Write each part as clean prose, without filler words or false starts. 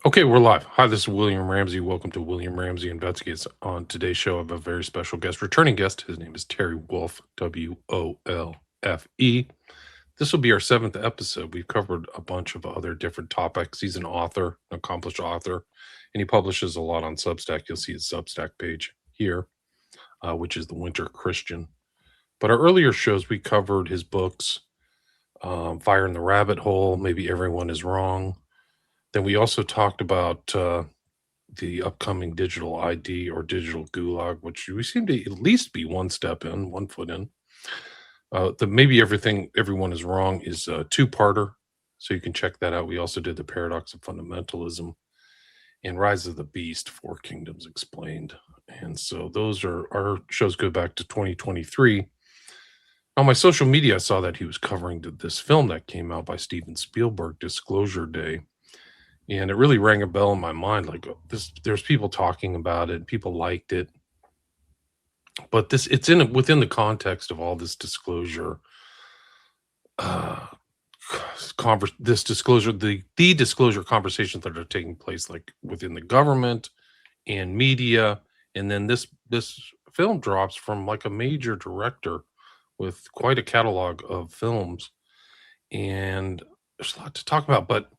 Okay, we're live. Hi, this is William Ramsey. Welcome to William Ramsey Investigates. On today's show, I have a very special guest, returning guest. His name is Terry Wolfe, Wolfe. This will be our seventh episode. We've covered a bunch of other different topics. He's an author, an accomplished author, and he publishes a lot on Substack. You'll see his Substack page here, which is The Winter Christian. But our earlier shows, we covered his books, Fire in the Rabbit Hole, Maybe Everyone is Wrong. Then we also talked about the upcoming digital ID or digital gulag, which we seem to at least be one step in, one foot in. The maybe everyone is wrong is a two-parter, so you can check that out. We also did the paradox of fundamentalism and Rise of the Beast, Four Kingdoms Explained, and so those are our shows go back to 2023. On my social media, I saw that he was covering this film that came out by Steven Spielberg, Disclosure Day, and it really rang a bell in my mind. Like this, there's people talking about it, people liked it, but this it's in within the context of all this disclosure, uh, this disclosure, the disclosure conversations that are taking place, like within the government and media, and then this film drops from like a major director with quite a catalog of films, and there's a lot to talk about, but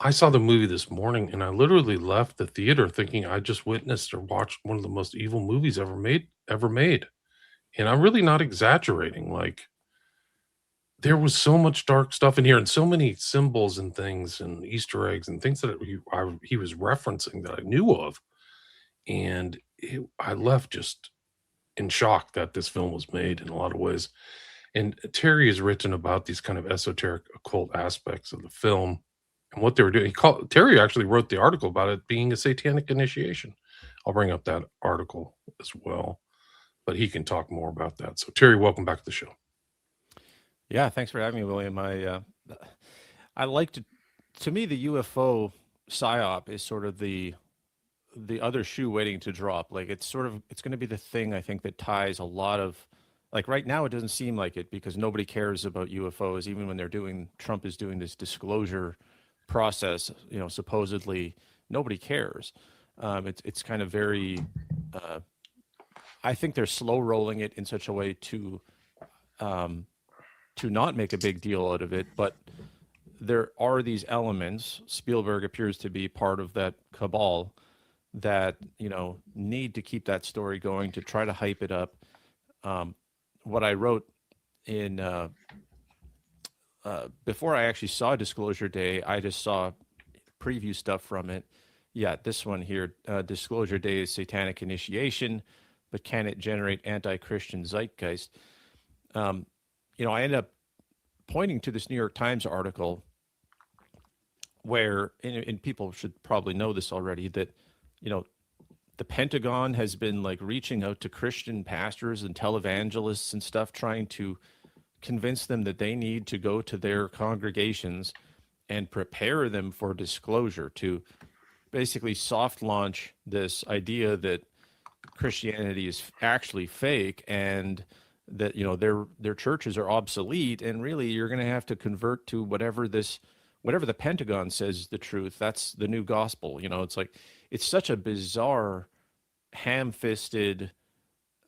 I saw the movie this morning and I literally left the theater thinking I just witnessed or watched one of the most evil movies ever made. And I'm really not exaggerating. Like there was so much dark stuff in here and so many symbols and things and Easter eggs and things that he was referencing that I knew of. And I left just in shock that this film was made in a lot of ways. And Terry has written about these kind of esoteric occult aspects of the film and what they were doing. Terry actually wrote the article about it being a satanic initiation. I'll bring up that article as well, but he can talk more about that. So Terry, welcome back to the show. Yeah, thanks for having me, William. I like to me the UFO psyop is sort of the other shoe waiting to drop. Like it's going to be the thing I think that ties a lot of like right now it doesn't seem like it because nobody cares about UFOs even when Trump is doing this disclosure process, supposedly nobody cares. It's kind of very uh, I think they're slow rolling it in such a way um, to not make a big deal out of it, but there are these elements. Spielberg appears to be part of that cabal that need to keep that story going to try to hype it up. Um, what I wrote in before I actually saw Disclosure Day, I just saw preview stuff from it. Yeah, this one here, Disclosure Day is satanic initiation, but can it generate anti-Christian zeitgeist? Um, I ended up pointing to this New York Times article where, and people should probably know this already, that you know the Pentagon has been like reaching out to Christian pastors and televangelists and stuff, trying to convince them that they need to go to their congregations and prepare them for disclosure to basically soft launch this idea that Christianity is actually fake and that their churches are obsolete and really you're going to have to convert to whatever the Pentagon says is the truth. That's the new gospel. It's like it's such a bizarre, ham-fisted,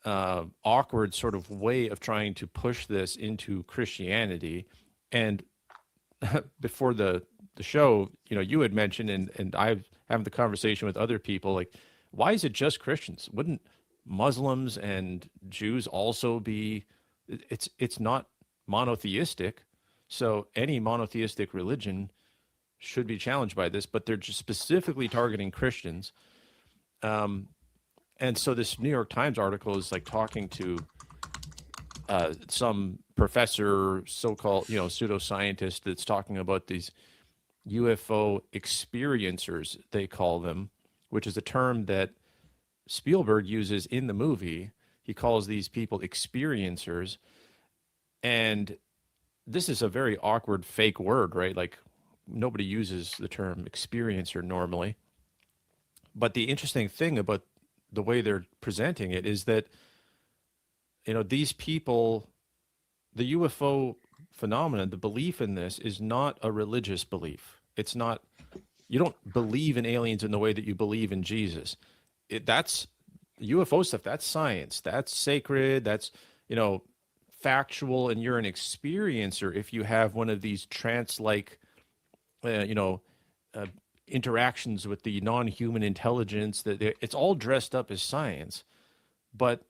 awkward sort of way of trying to push this into Christianity. And before the show, you had mentioned, and I've having the conversation with other people, like, why is it just Christians? Wouldn't Muslims and Jews also be? It's not monotheistic, so any monotheistic religion should be challenged by this, but they're just specifically targeting Christians. Um, and so this New York Times article is like talking to some professor, so-called, pseudoscientist that's talking about these UFO experiencers, they call them, which is a term that Spielberg uses in the movie. He calls these people experiencers. And this is a very awkward fake word, right? Like nobody uses the term experiencer normally. But the interesting thing about the way they're presenting it is that, these people, the UFO phenomenon, the belief in this is not a religious belief. It's not you don't believe in aliens in the way that you believe in Jesus. That's UFO stuff. That's science. That's sacred. That's, you know, factual. And you're an experiencer if you have one of these trance-like, you know, uh, interactions with the non-human intelligence. That it's all dressed up as science. But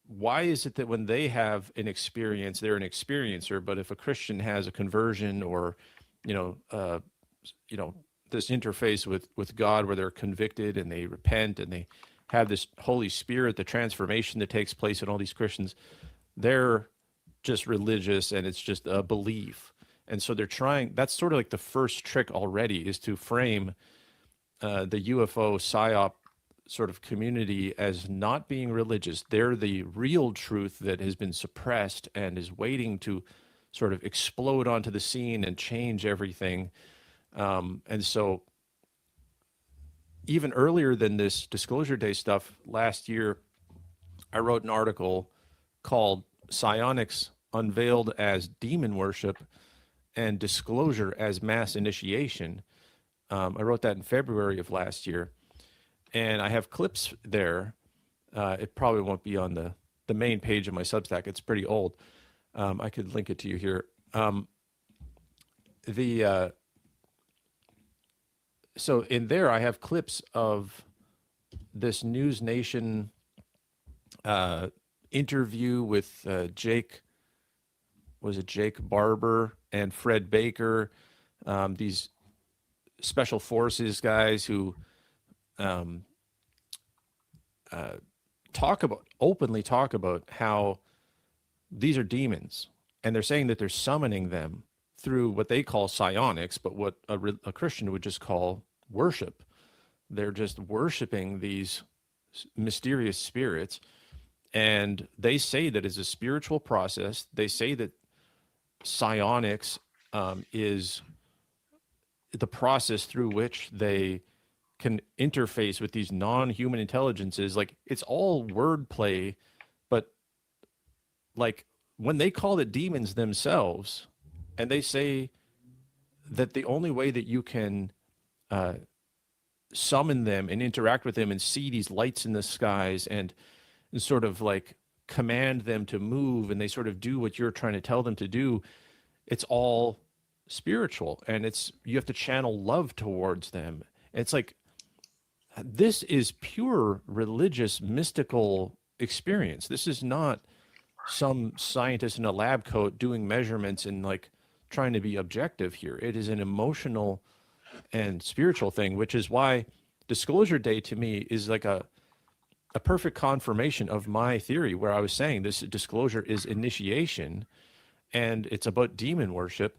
why is it that when they have an experience, they're an experiencer, but if a Christian has a conversion or, you know, you know, this interface with God where they're convicted and they repent and they have this Holy Spirit, the transformation that takes place in all these Christians, they're just religious and it's just a belief. And so they're trying, that's sort of like the first trick already, is to frame the UFO PSYOP sort of community as not being religious. They're the real truth that has been suppressed and is waiting to sort of explode onto the scene and change everything. And so even earlier than this Disclosure Day stuff, last year, I wrote an article called Psionics Unveiled as Demon Worship and Disclosure as Mass Initiation. I wrote that in February of last year. And I have clips there. It probably won't be on the main page of my Substack. It's pretty old. I could link it to you here. So in there, I have clips of this News Nation interview with Jake Barber and Fred Baker, these special forces guys who openly talk about how these are demons, and they're saying that they're summoning them through what they call psionics, but what a Christian would just call worship. They're just worshiping these mysterious spirits, and they say that it's a spiritual process. They say that psionics is the process through which they can interface with these non-human intelligences. Like, it's all wordplay, but like when they call it demons themselves, and they say that the only way that you can summon them and interact with them and see these lights in the skies and sort of like command them to move, and they sort of do what you're trying to tell them to do, it's all spiritual, and you have to channel love towards them. It's like, this is pure religious, mystical experience. This is not some scientist in a lab coat doing measurements and like trying to be objective here. It is an emotional and spiritual thing, which is why Disclosure Day to me is like a perfect confirmation of my theory, where I was saying this disclosure is initiation and it's about demon worship,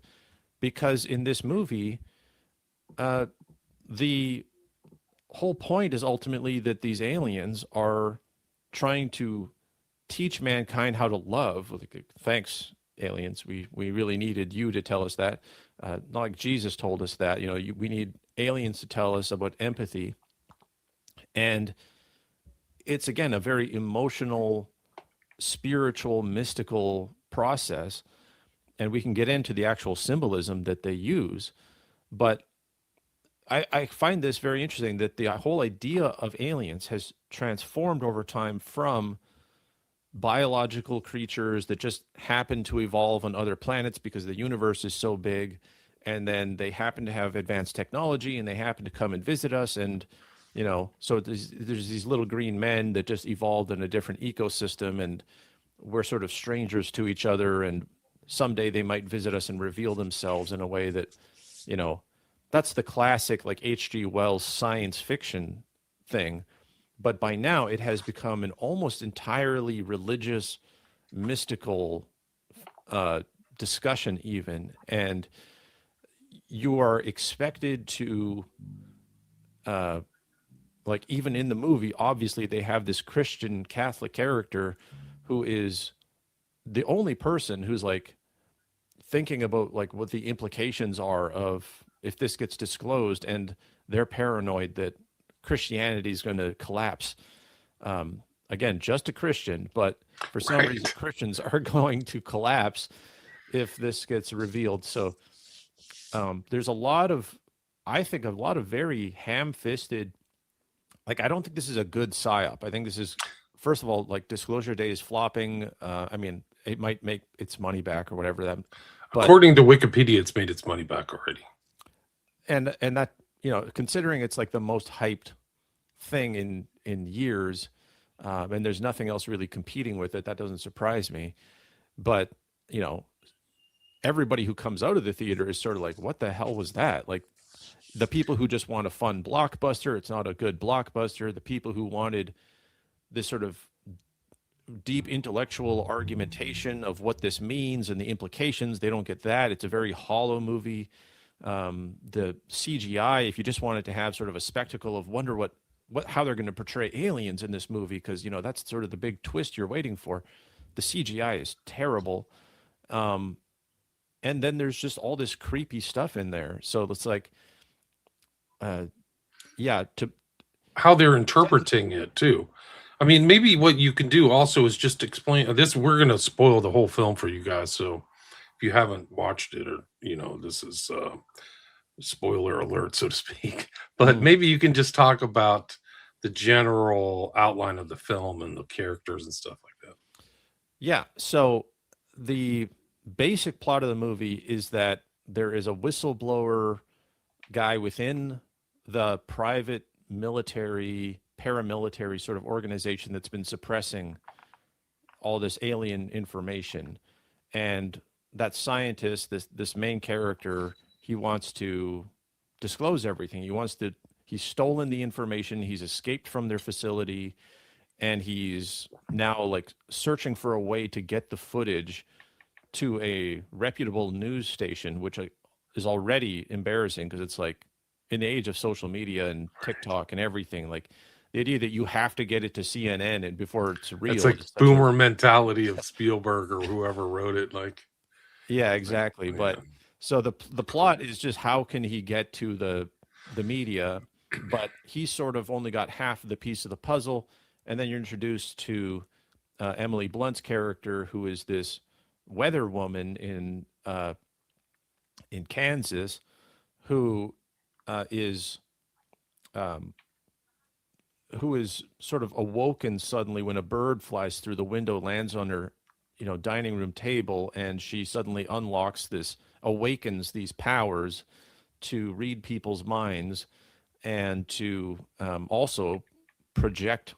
because in this movie, the whole point is ultimately that these aliens are trying to teach mankind how to love. Like, thanks, aliens. We really needed you to tell us that. Not like Jesus told us that. You know, we need aliens to tell us about empathy. And it's, again, a very emotional, spiritual, mystical process. And we can get into the actual symbolism that they use. But I find this very interesting, that the whole idea of aliens has transformed over time from biological creatures that just happen to evolve on other planets because the universe is so big, and then they happen to have advanced technology and they happen to come and visit us, and you know, so there's these little green men that just evolved in a different ecosystem, and we're sort of strangers to each other, and someday they might visit us and reveal themselves in a way that, you know, that's the classic like H.G. Wells science fiction thing. But by now it has become an almost entirely religious, mystical discussion even. And you are expected to, like, even in the movie, obviously they have this Christian Catholic character who is the only person who's like thinking about like what the implications are of if this gets disclosed, and they're paranoid that Christianity is going to collapse. Again, just a Christian, but for some reason Christians are going to collapse if this gets revealed. So there's a lot of I think a lot of very ham-fisted. Like, I don't think this is a good psyop. I think this is, first of all, like Disclosure Day is flopping. I mean, it might make its money back or whatever that, but According to Wikipedia, it's made its money back already. and that, considering it's like the most hyped thing in years, and there's nothing else really competing with it, that doesn't surprise me. But you know, everybody who comes out of the theater is sort of like, what the hell was that? Like, the people who just want a fun blockbuster, it's not a good blockbuster. The people who wanted this sort of deep intellectual argumentation of what this means and the implications, they don't get that. It's a very hollow movie. The CGI, if you just wanted to have sort of a spectacle of wonder what how they're going to portray aliens in this movie, because that's sort of the big twist you're waiting for. The CGI is terrible. And then there's just all this creepy stuff in there. So it's like, yeah, to How they're interpreting it too. I mean, maybe what you can do also is just explain this. We're going to spoil the whole film for you guys. So if you haven't watched it, or, this is spoiler alert, so to speak. But mm, maybe you can just talk about the general outline of the film and the characters and stuff like that. yeah. So the basic plot of the movie is that there is a whistleblower guy within the private military, paramilitary sort of organization that's been suppressing all this alien information. And that scientist, this main character, he wants to disclose everything. He's stolen the information, he's escaped from their facility, and he's now like searching for a way to get the footage to a reputable news station, which is already embarrassing because it's like, in the age of social media and TikTok and everything, like the idea that you have to get it to CNN and before it's real. It's like boomer mentality of Spielberg or whoever wrote it. Yeah, exactly. Yeah. But so the plot is just how can he get to the media, but he's sort of only got half of the piece of the puzzle, and then you're introduced to Emily Blunt's character, who is this weather woman in Kansas, who is who is sort of awoken suddenly when a bird flies through the window, lands on her, dining room table, and she suddenly awakens these powers to read people's minds and to also project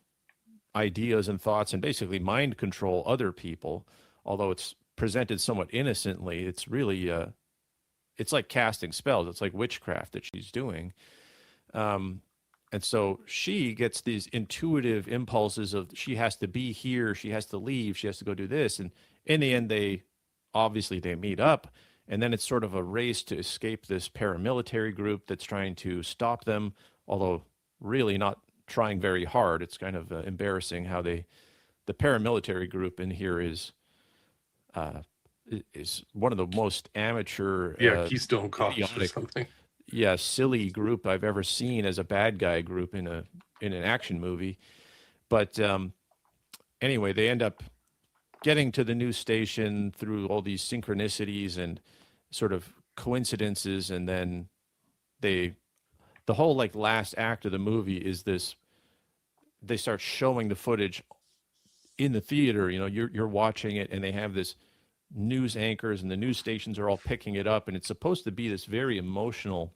ideas and thoughts and basically mind control other people. Although it's presented somewhat innocently, it's really it's like casting spells. It's like witchcraft that she's doing. And so she gets these intuitive impulses of she has to be here, she has to leave, she has to go do this. And in the end, they meet up. And then it's sort of a race to escape this paramilitary group that's trying to stop them, although really not trying very hard. It's kind of embarrassing how the paramilitary group in here is one of the most amateur, Keystone Cops or idiotic, something. silly group I've ever seen as a bad guy group in an action movie. But anyway, they end up getting to the news station through all these synchronicities and sort of coincidences, and then the whole like last act of the movie is this: they start showing the footage in the theater. You're watching it, and they have this news anchors, and the news stations are all picking it up, and it's supposed to be this very emotional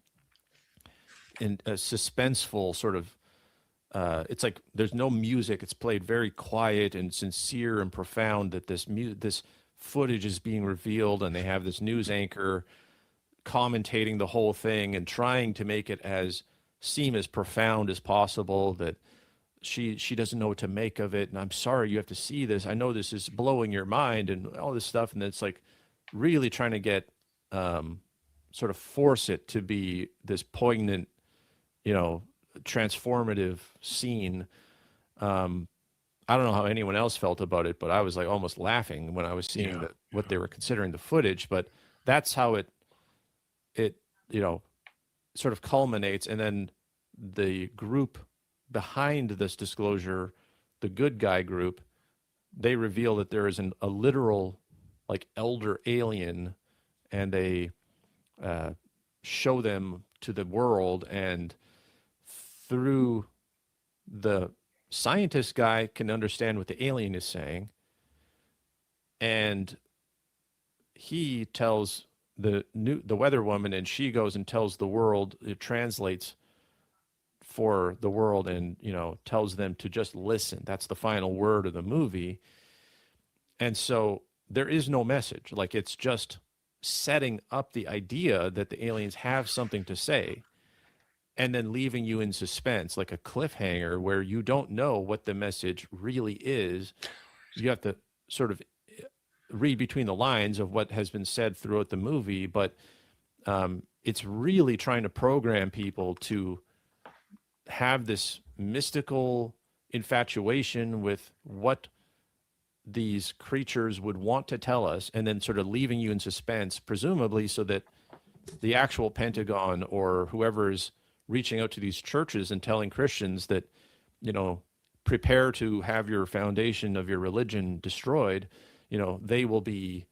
and suspenseful sort of. It's like there's no music; it's played very quiet and sincere and profound. That this footage is being revealed, and they have this news anchor commentating the whole thing and trying to make it seem as profound as possible. That she doesn't know what to make of it, and I'm sorry you have to see this. I know this is blowing your mind and all this stuff, and it's like really trying to get sort of force it to be this poignant, transformative scene. I don't know how anyone else felt about it, but I was like almost laughing when I was seeing what they were considering the footage. But that's how it sort of culminates, and then the group behind this disclosure, the good guy group, they reveal that there is a literal like elder alien, and they show them to the world, and through the scientist guy can understand what the alien is saying, and he tells the weather woman, and she goes and tells the world. It translates for the world, and tells them to just listen. That's the final word of the movie. And so there is no message. Like, it's just setting up the idea that the aliens have something to say, and then leaving you in suspense, like a cliffhanger where you don't know what the message really is. You have to sort of read between the lines of what has been said throughout the movie, but it's really trying to program people to have this mystical infatuation with what these creatures would want to tell us, and then sort of leaving you in suspense, presumably so that the actual Pentagon or whoever's reaching out to these churches and telling Christians that, prepare to have your foundation of your religion destroyed, they will be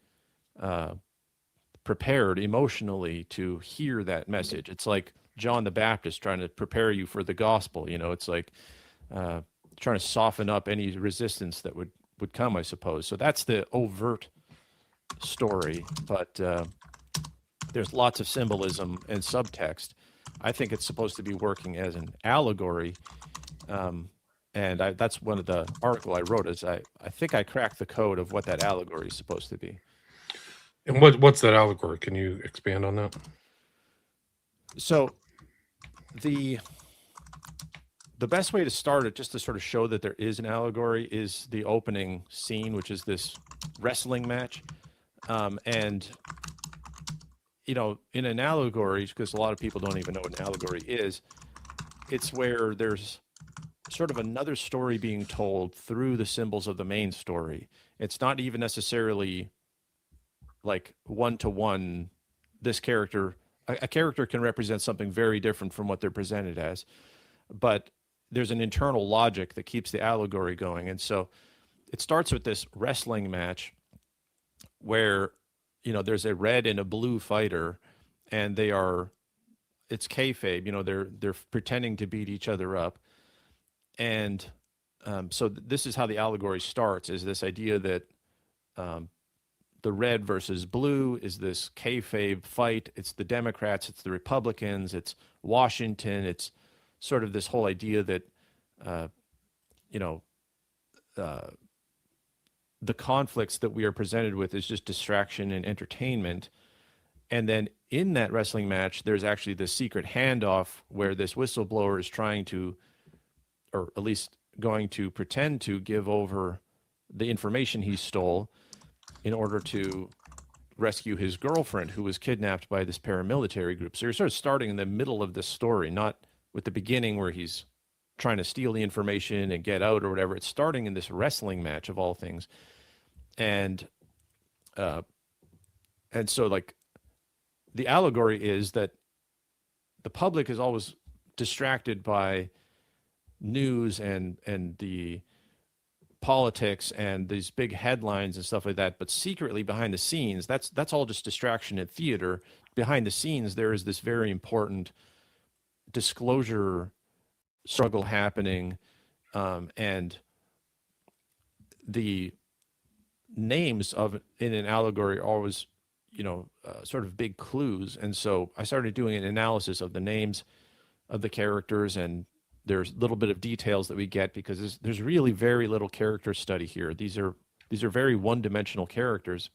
prepared emotionally to hear that message. It's like John the Baptist trying to prepare you for the gospel. It's like trying to soften up any resistance that would come, I suppose. So that's the overt story, but there's lots of symbolism and subtext. I think it's supposed to be working as an allegory, and that's one of the article I wrote. Is I think I cracked the code of what that allegory is supposed to be. And what's that allegory? Can you expand on that? So the best way to start it, just to sort of show that there is an allegory, is the opening scene, which is this wrestling match. And, in an allegory, because a lot of people don't even know what an allegory is, it's where there's sort of another story being told through the symbols of the main story. It's not even necessarily like one-to-one. This character, a character can represent something very different from what they're presented as, but there's an internal logic that keeps the allegory going. And so it starts with this wrestling match where, there's a red and a blue fighter, and it's kayfabe, they're pretending to beat each other up. And so this is how the allegory starts, is this idea that the red versus blue is this kayfabe fight. It's the Democrats, it's the Republicans, it's Washington, it's sort of this whole idea that, the conflicts that we are presented with is just distraction and entertainment. And then in that wrestling match, there's actually this secret handoff where this whistleblower is trying to, or at least going to pretend to give over the information he stole in order to rescue his girlfriend, who was kidnapped by this paramilitary group. So you're sort of starting in the middle of this story, not with the beginning where he's trying to steal the information and get out or whatever. It's starting in this wrestling match of all things. And so, like, the allegory is that the public is always distracted by news and the politics and these big headlines and stuff like that, but secretly behind the scenes, that's all just distraction and theater. Behind the scenes, there is this very important disclosure struggle happening, and the names in an allegory are always, sort of big clues. And so I started doing an analysis of the names of the characters, and there's a little bit of details that we get because there's really very little character study here. These are very one-dimensional characters,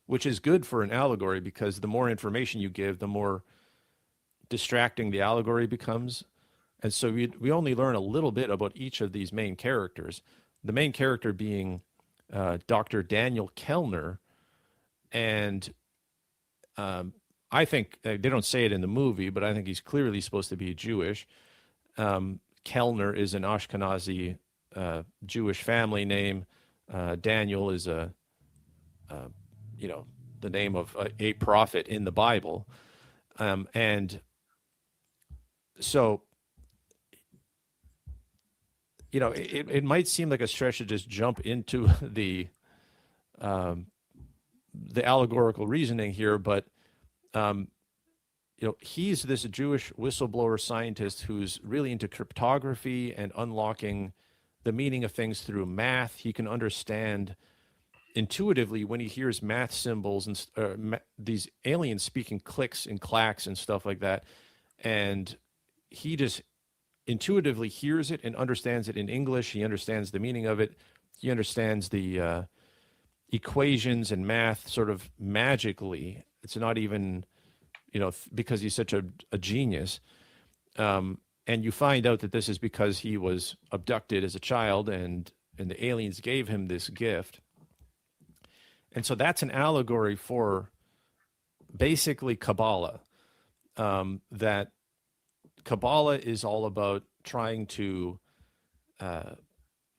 which is good for an allegory because the more information you give, the more distracting the allegory becomes. And so we only learn a little bit about each of these main characters. The main character being Dr. Daniel Kellner, and I think they don't say it in the movie, but I think he's clearly supposed to be Jewish. Kellner is an Ashkenazi Jewish family name. Daniel is the name of a prophet in the Bible, and so it might seem like a stretch to just jump into the allegorical reasoning here, but he's this Jewish whistleblower scientist who's really into cryptography and unlocking the meaning of things through math. He can understand intuitively when he hears math symbols and these aliens speaking clicks and clacks and stuff like that. And he just intuitively hears it and understands it in English. He understands the meaning of it. He understands the equations and math sort of magically. It's not even, because he's such a genius. And you find out that this is because he was abducted as a child, and the aliens gave him this gift. And so that's an allegory for basically Kabbalah. That Kabbalah is all about trying to.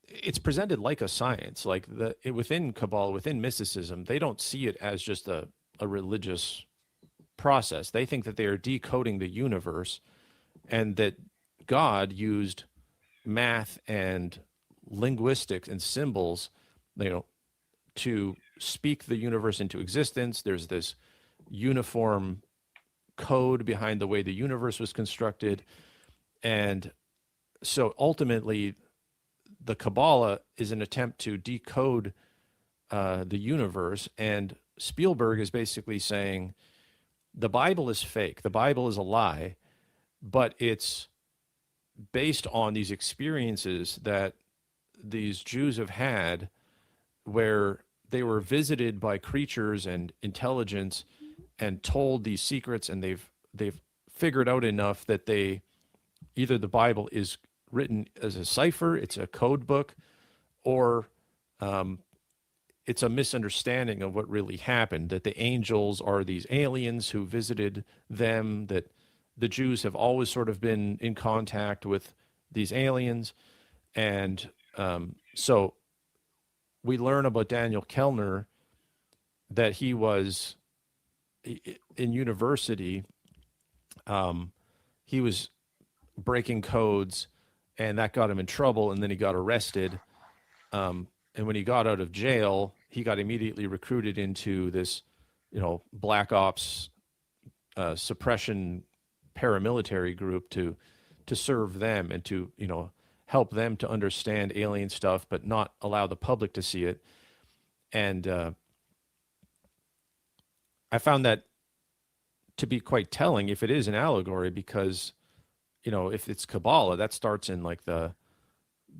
It's presented like a science, like within Kabbalah, within mysticism, they don't see it as just a religious process. They think that they are decoding the universe, and that God used math and linguistics and symbols, to speak the universe into existence. There's this uniform code behind the way the universe was constructed. And so ultimately, the Kabbalah is an attempt to decode the universe. And Spielberg is basically saying the Bible is fake. The Bible is a lie, but it's based on these experiences that these Jews have had where they were visited by creatures and intelligence and told these secrets, and they've figured out enough that either the Bible is written as a cipher, it's a code book, or it's a misunderstanding of what really happened, that the angels are these aliens who visited them, that the Jews have always sort of been in contact with these aliens. And so we learn about Daniel Kellner that he was in university. He was breaking codes, and that got him in trouble, and then he got arrested. And when he got out of jail, he got immediately recruited into this, black ops suppression paramilitary group to serve them and to, help them to understand alien stuff, but not allow the public to see it. And I found that to be quite telling if it is an allegory, because, if it's Kabbalah, that starts in like the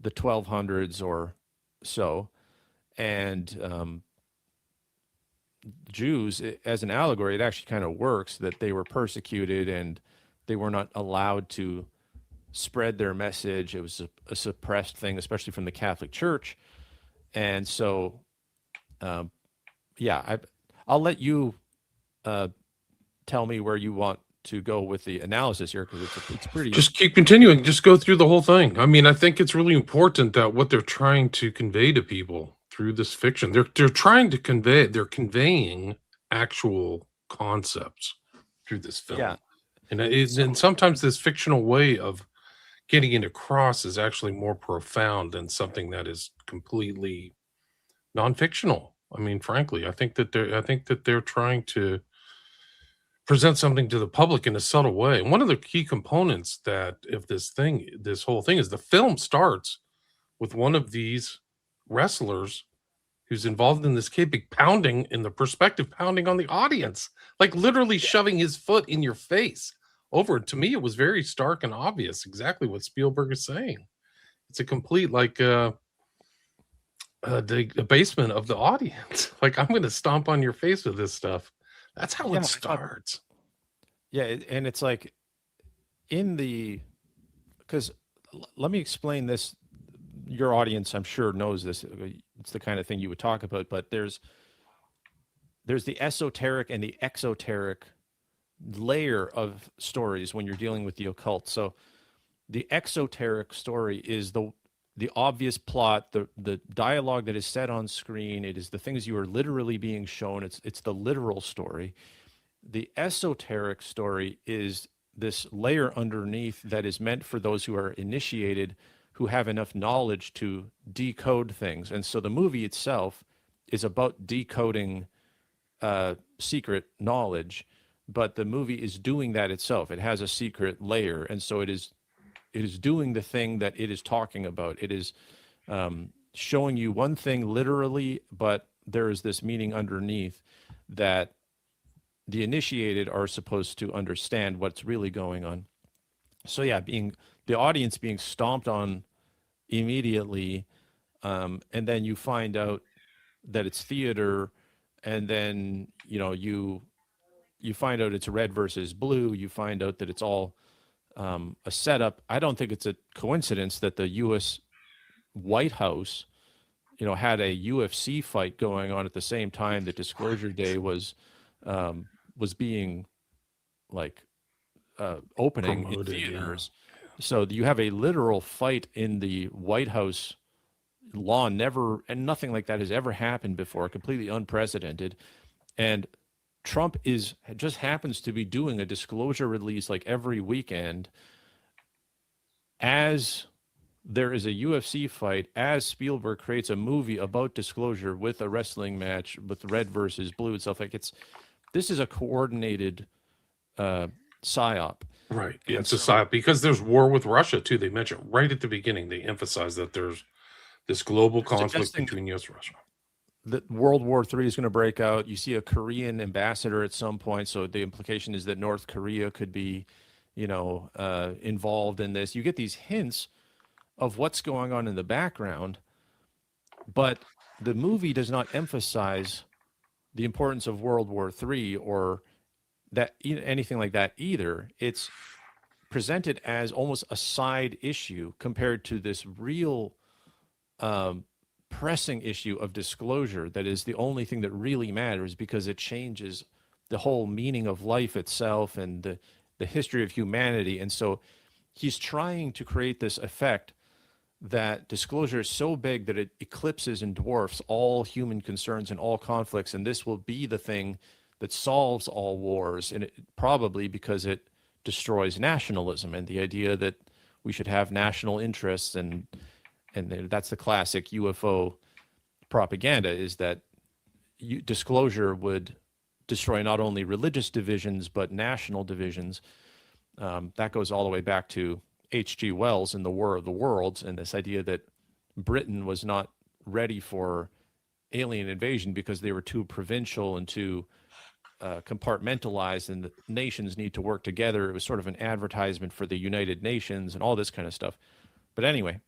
1200s or so. And Jews, as an allegory, it actually kind of works that they were persecuted and they were not allowed to spread their message. It was a suppressed thing, especially from the Catholic Church. And so, I'll let you tell me where you want to go with the analysis here, because it's pretty. Just keep continuing. Just go through the whole thing. I mean, I think it's really important that what they're trying to convey to people through this fiction, they're trying to convey. They're conveying actual concepts through this film. Yeah. And sometimes this fictional way of getting it across is actually more profound than something that is completely non-fictional. I mean, frankly, I think that they're trying to present something to the public in a subtle way. And one of the key components of this whole thing, is the film starts with one of these wrestlers who's involved in this kayfabe pounding in the perspective, pounding on the audience, like literally shoving his foot in your face. Over to me, it was very stark and obvious exactly what Spielberg is saying. It's a complete the abasement of the audience. Like, I'm going to stomp on your face with this stuff. That's how it starts. And it's like because let me explain this. Your audience, I'm sure, knows this. It's the kind of thing you would talk about, but there's the esoteric and the exoteric layer of stories when you're dealing with the occult. So the exoteric story is the obvious plot, the dialogue that is said on screen. It is the things you are literally being shown. It's the literal story. The esoteric story is this layer underneath that is meant for those who are initiated, who have enough knowledge to decode things. And so the movie itself is about decoding secret knowledge but the movie is doing that itself. It has a secret layer, and so it is doing the thing that it is talking about. It is showing you one thing literally, but there is this meaning underneath that the initiated are supposed to understand what's really going on. So yeah, being the audience being stomped on immediately, and then you find out that it's theater, and then you find out it's red versus blue. You find out that it's all a setup. I don't think it's a coincidence that the U.S. White House, had a UFC fight going on at the same time that Disclosure Day was being like opening in Promoted, theaters. So you have a literal fight in the White House lawn. And nothing like that has ever happened before. Completely unprecedented. And Trump just happens to be doing a disclosure release like every weekend as there is a UFC fight, as Spielberg creates a movie about disclosure with a wrestling match with red versus blue and stuff. Like this is a coordinated psyop. Right. And It's a psyop because there's war with Russia too. They mentioned right at the beginning, they emphasize that there's this global conflict between US and Russia. That World War III is going to break out. You see a Korean ambassador at some point. So the implication is that North Korea could be, involved in this. You get these hints of what's going on in the background, but the movie does not emphasize the importance of World War III or that anything like that either. It's presented as almost a side issue compared to this real pressing issue of disclosure that is the only thing that really matters because it changes the whole meaning of life itself and the history of humanity. And so he's trying to create this effect that disclosure is so big that it eclipses and dwarfs all human concerns and all conflicts. And this will be the thing that solves all wars. And probably because it destroys nationalism and the idea that we should have national interests. And that's the classic UFO propaganda, is that disclosure would destroy not only religious divisions, but national divisions. That goes all the way back to H.G. Wells in The War of the Worlds, and this idea that Britain was not ready for alien invasion because they were too provincial and too compartmentalized, and the nations need to work together. It was sort of an advertisement for the United Nations and all this kind of stuff. But anyway,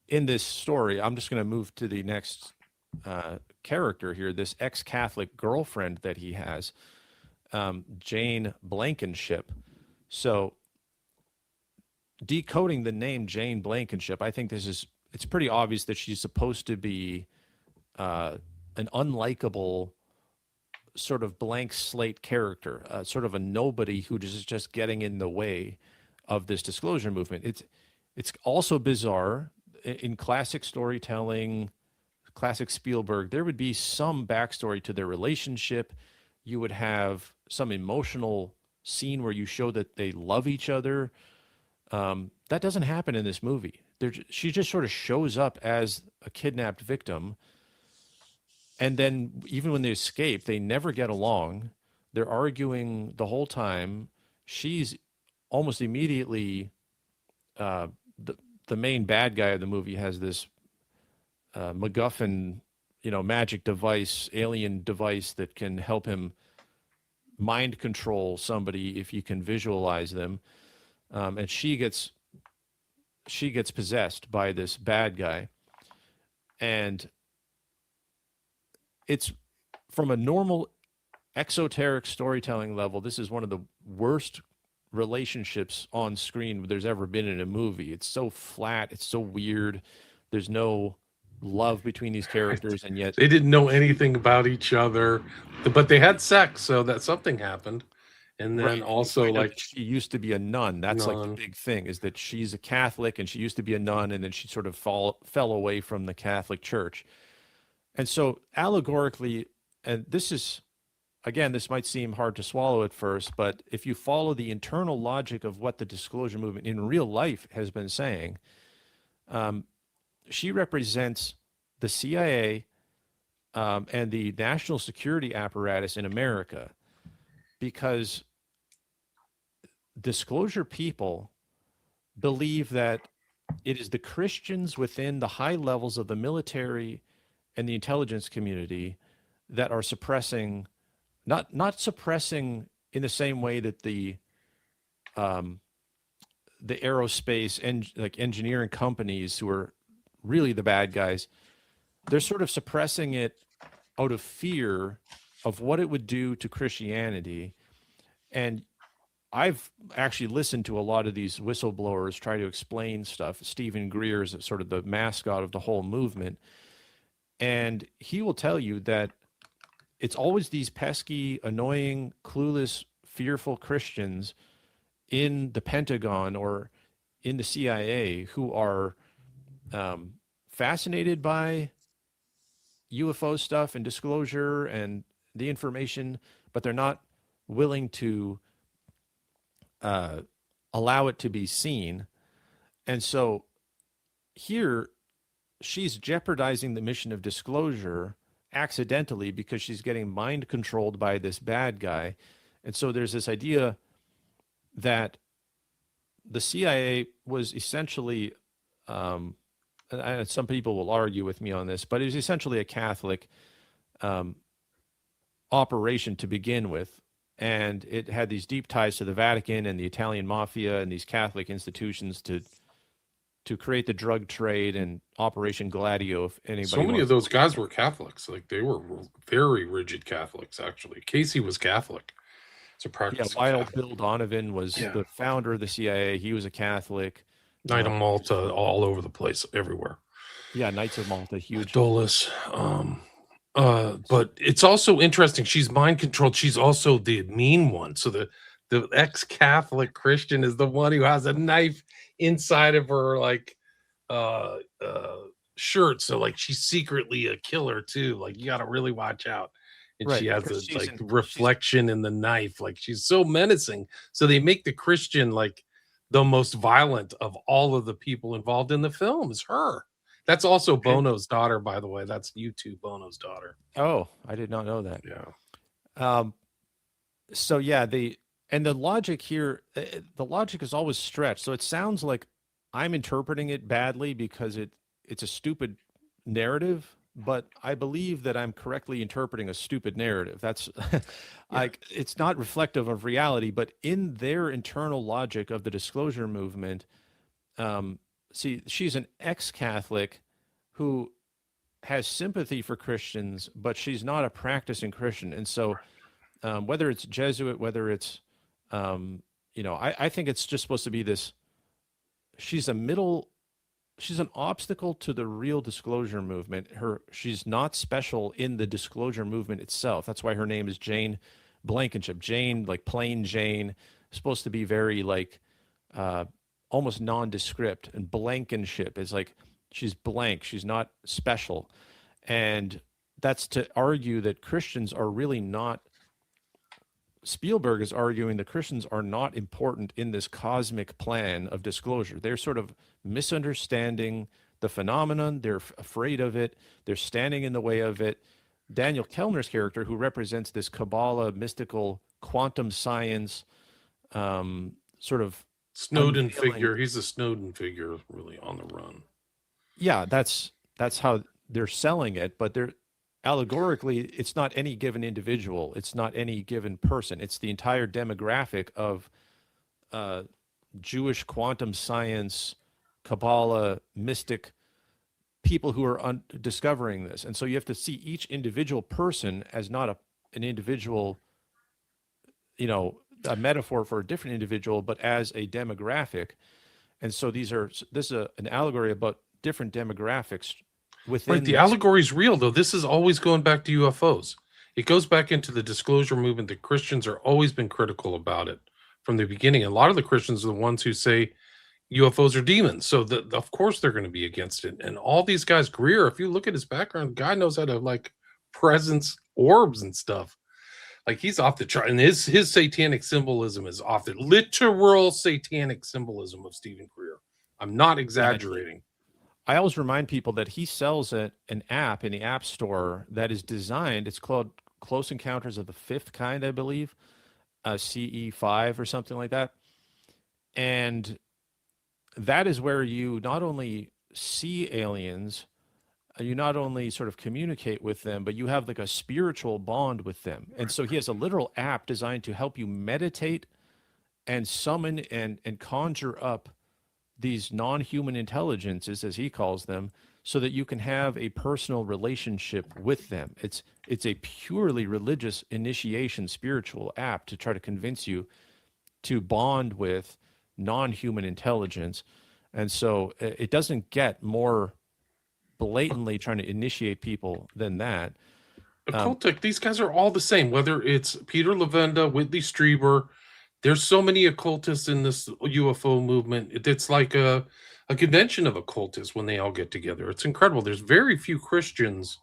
in this story, I'm just going to move to the next character here, this ex-Catholic girlfriend that he has, Jane Blankenship. So decoding the name Jane Blankenship, I think it's pretty obvious that she's supposed to be an unlikable sort of blank slate character, sort of a nobody who is just getting in the way of this disclosure movement. It's also bizarre. In classic storytelling, classic Spielberg, there would be some backstory to their relationship. You would have some emotional scene where you show that they love each other. That doesn't happen in this movie. She just sort of shows up as a kidnapped victim. And then even when they escape, they never get along. They're arguing the whole time. She's almost immediately, the main bad guy of the movie has this MacGuffin, magic device, alien device that can help him mind control somebody if you can visualize them. And she gets possessed by this bad guy. And it's from a normal exoteric storytelling level, this is one of the worst relationships on screen there's ever been in a movie. It's so flat. It's so weird. There's no love between these characters, and yet they didn't know anything about each other, but they had sex, so that something happened. And then also, like, she used to be a nun. That's like the big thing, is that she's a Catholic and she used to be a nun, and then she sort of fell away from the Catholic Church. And so allegorically, and this is, again, this might seem hard to swallow at first, but if you follow the internal logic of what the disclosure movement in real life has been saying, she represents the CIA and the national security apparatus in America. because disclosure people believe that it is the Christians within the high levels of the military and the intelligence community that are suppressing, not suppressing in the same way that um, the aerospace and like engineering companies who are really the bad guys, they're sort of suppressing it out of fear of what it would do to Christianity. And I've actually listened to a lot of these whistleblowers try to explain stuff. Stephen Greer is sort of the mascot of the whole movement. And he will tell you that it's always these pesky, annoying, clueless, fearful Christians in the Pentagon or in the CIA who are fascinated by UFO stuff and disclosure and the information, but they're not willing to allow it to be seen. And so here, she's jeopardizing the mission of disclosure accidentally because she's getting mind controlled by this bad guy. And so there's this idea that the CIA was essentially, and some people will argue with me on this, but it was essentially a Catholic operation to begin with. And it had these deep ties to the Vatican and the Italian mafia and these Catholic institutions to create the drug trade and Operation Gladio. If anybody, so many of those guys were Catholics. Like they were very rigid Catholics. Actually, Casey was Catholic. It's a practice. Yeah, Wild Bill Donovan was the founder of the CIA. He was a Catholic. Knight of Malta, all over the place, everywhere. Yeah, Knights of Malta, huge. Dulles. But it's also interesting. She's mind controlled. She's also the mean one. So the ex-Catholic Christian is the one who has a knife inside of her like shirt. So like she's secretly a killer too. Like you got to really watch out. And Right, she has because a like reflection in the knife. Like she's so menacing. So they make the Christian like the most violent of all of the people involved in the film is her. That's also Bono's daughter, by the way. That's U2 Bono's daughter. Oh, I did not know that. Yeah. So yeah, the logic here, the logic is always stretched. So it sounds like I'm interpreting it badly because it's a stupid narrative, but I believe that I'm correctly interpreting a stupid narrative. That's like it's not reflective of reality, but in their internal logic of the disclosure movement, see, she's an ex-Catholic who has sympathy for Christians, but she's not a practicing Christian. And so whether it's Jesuit, whether it's, I think it's just supposed to be this, she's an obstacle to the real disclosure movement. She's not special in the disclosure movement itself. That's why her name is Jane Blankenship. Jane, like plain Jane, supposed to be very like, almost nondescript, and Blankenship is like she's blank, she's not special. And that's to argue that Christians are really not, Spielberg is arguing that Christians are not important in this cosmic plan of disclosure. They're sort of misunderstanding the phenomenon, they're afraid of it, they're standing in the way of it. Daniel Kellner's character, who represents this Kabbalah, mystical, quantum science, sort of Snowden figure. He's a Snowden figure, really on the run. Yeah, that's how they're selling it, but they're allegorically, it's not any given individual, it's not any given person, it's the entire demographic of Jewish quantum science, Kabbalah, mystic people who are discovering this. And so you have to see each individual person as not an individual, a metaphor for a different individual, but as a demographic. And so this is an allegory about different demographics within. Right, the allegory is real, though. This is always going back to UFOs. It goes back into the disclosure movement. The Christians are always been critical about it from the beginning. A lot of the Christians are the ones who say UFOs are demons. So of course they're going to be against it. And all these guys, Greer, if you look at his background, the guy knows how to like presence orbs and stuff. Like he's off the chart, and his satanic symbolism is off the literal satanic symbolism of Stephen Greer. I'm not exaggerating. I always remind people that he sells an app in the App Store that is designed. It's called Close Encounters of the Fifth Kind, I believe. CE5 or something like that. And that is where you not only see aliens, you not only sort of communicate with them, but you have like a spiritual bond with them. And so he has a literal app designed to help you meditate and summon and conjure up these non-human intelligences, as he calls them, so that you can have a personal relationship with them. It's a purely religious initiation spiritual app to try to convince you to bond with non-human intelligence. And so it doesn't get more blatantly trying to initiate people than that. Occultic, these guys are all the same, whether it's Peter Levenda, Whitley Strieber. There's so many occultists in this UFO movement. It's like a convention of occultists when they all get together. It's incredible. There's very few Christians,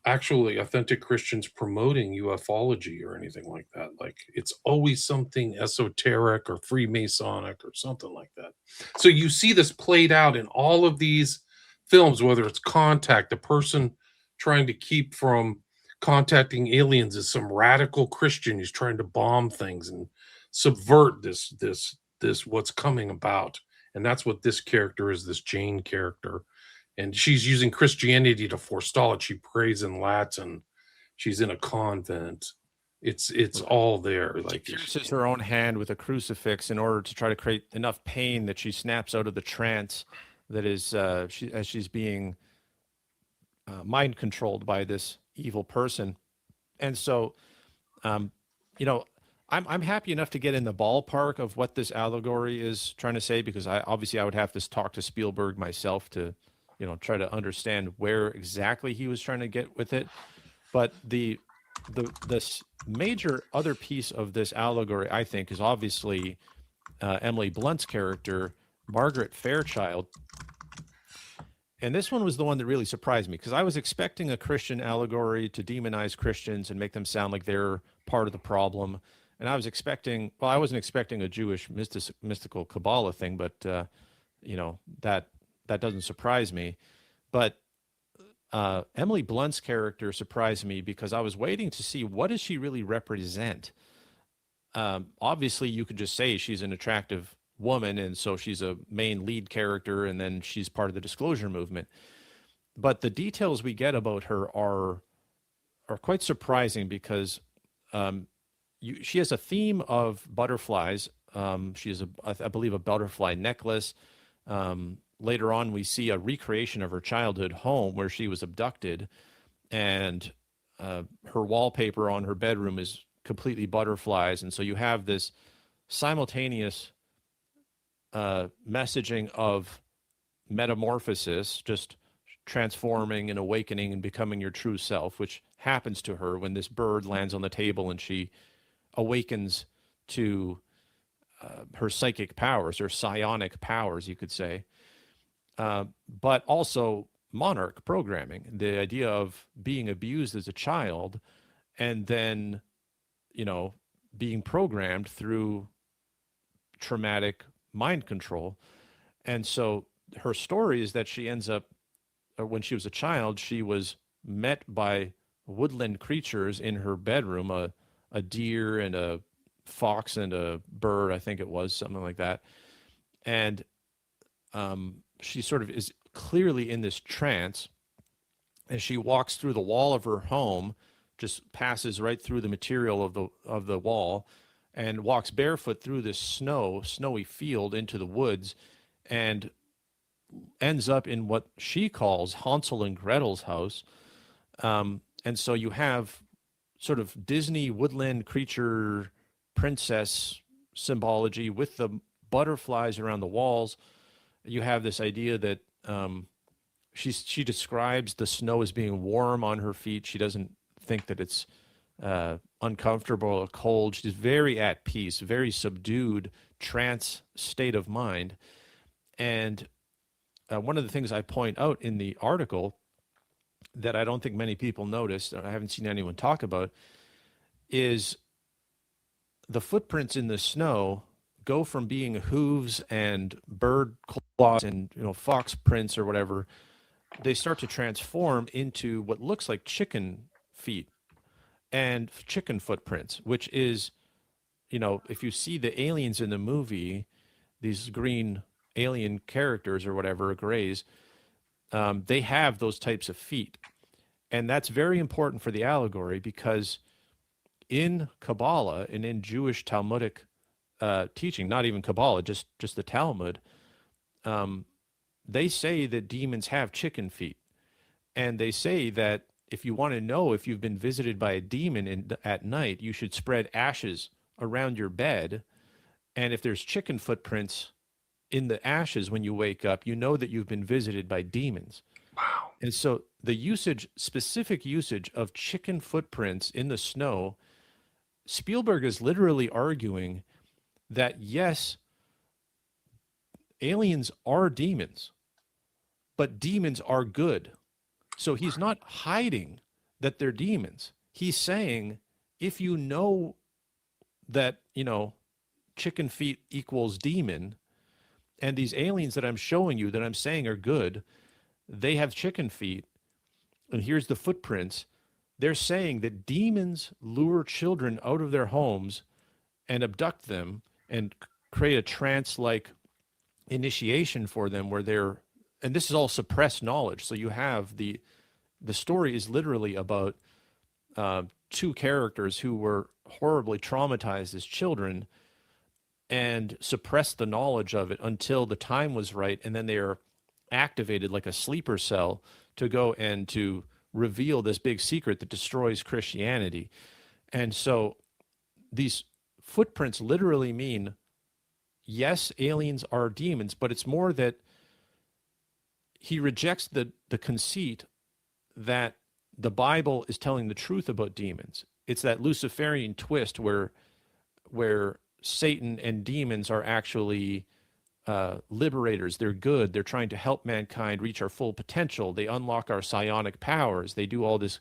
actually authentic Christians, promoting ufology or anything like that. Like, it's always something esoteric or Freemasonic or something like that. So you see this played out in all of these films, whether it's Contact, a person trying to keep from contacting aliens is some radical Christian who's trying to bomb things and subvert this what's coming about. And that's what this character is, this Jane character. And she's using Christianity to forestall it. She prays in Latin. She's in a convent. It's all there. She Like, pierces her own hand with a crucifix in order to try to create enough pain that she snaps out of the trance that is as she's being mind controlled by this evil person. And so, you know, I'm happy enough to get in the ballpark of what this allegory is trying to say, because I would have to talk to Spielberg myself to, try to understand where exactly he was trying to get with it. But this major other piece of this allegory, I think, is obviously Emily Blunt's character, Margaret Fairchild. And this one was the one that really surprised me, because I was expecting a Christian allegory to demonize Christians and make them sound like they're part of the problem. And I was expecting, well, I wasn't expecting a Jewish mystical Kabbalah thing, but, that doesn't surprise me. But Emily Blunt's character surprised me because I was waiting to see, what does she really represent? Obviously, you could just say she's an attractive woman, and so she's a main lead character, and then she's part of the disclosure movement. But the details we get about her are quite surprising, because she has a theme of butterflies. She has, I believe, a butterfly necklace. Later on, we see a recreation of her childhood home where she was abducted, and her wallpaper on her bedroom is completely butterflies. And so you have this simultaneous messaging of metamorphosis, just transforming and awakening and becoming your true self, which happens to her when this bird lands on the table and she awakens to her psychic powers, or psionic powers, you could say. But also monarch programming, the idea of being abused as a child and then, being programmed through traumatic mind control. And so her story is that she ends up, when she was a child, she was met by woodland creatures in her bedroom, a deer and a fox and a bird, I think it was, something like that. And she sort of is clearly in this trance, as she walks through the wall of her home, just passes right through the material of the wall, and walks barefoot through this snowy field into the woods, and ends up in what she calls Hansel and Gretel's house. And so you have sort of Disney woodland creature princess symbology with the butterflies around the walls. You have this idea that she describes the snow as being warm on her feet. She doesn't think that it's uncomfortable or cold. She's very at peace, very subdued, trance state of mind. And one of the things I point out in the article that I don't think many people noticed, and I haven't seen anyone talk about, is the footprints in the snow go from being hooves and bird claws and fox prints or whatever. They start to transform into what looks like chicken feet and chicken footprints, which is if you see the aliens in the movie, these green alien characters or whatever, grays, they have those types of feet. And that's very important for the allegory because in Kabbalah and in Jewish Talmudic teaching, not even Kabbalah, just the Talmud, um, they say that demons have chicken feet. And they say that if you want to know if you've been visited by a demon at night, you should spread ashes around your bed. And if there's chicken footprints in the ashes when you wake up, you know that you've been visited by demons. Wow. And so the specific usage of chicken footprints in the snow, Spielberg is literally arguing that yes, aliens are demons, but demons are good. So he's not hiding that they're demons. He's saying if you know that, chicken feet equals demon, and these aliens that I'm showing you that I'm saying are good, they have chicken feet, and here's the footprints. They're saying that demons lure children out of their homes and abduct them and create a trance-like initiation for them where they're, and this is all suppressed knowledge. So you have the story is literally about two characters who were horribly traumatized as children and suppressed the knowledge of it until the time was right, and then they are activated like a sleeper cell to go and to reveal this big secret that destroys Christianity. And so these footprints literally mean, yes, aliens are demons, but it's more that he rejects the conceit that the Bible is telling the truth about demons. It's that Luciferian twist where Satan and demons are actually liberators. They're good. They're trying to help mankind reach our full potential. They unlock our psionic powers. They do all this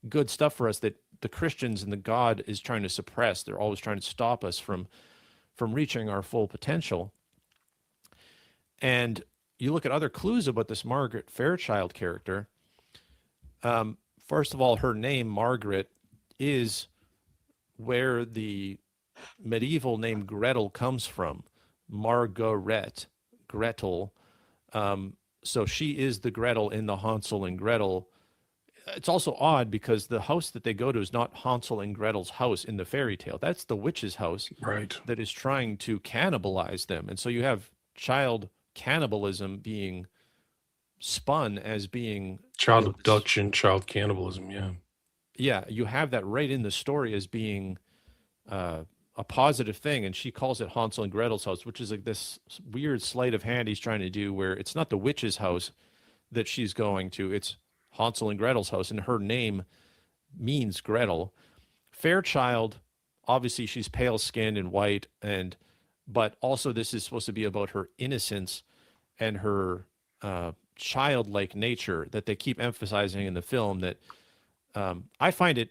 good stuff for us that the Christians and the God is trying to suppress. They're always trying to stop us from reaching our full potential. And you look at other clues about this Margaret Fairchild character. First of all, her name, Margaret, is where the medieval name Gretel comes from. Margaret, Gretel. So she is the Gretel in the Hansel and Gretel. It's also odd because the house that they go to is not Hansel and Gretel's house in the fairy tale. That's the witch's house, right, that is trying to cannibalize them. And so you have child cannibalism being spun as being child abduction, child cannibalism. Yeah, you have that right in the story as being a positive thing, and she calls it Hansel and Gretel's house, which is like this weird sleight of hand he's trying to do where it's not the witch's house that she's going to, it's Hansel and Gretel's house, and her name means Gretel. Fairchild, obviously she's pale skinned and white, but also this is supposed to be about her innocence and her childlike nature that they keep emphasizing in the film. That I find it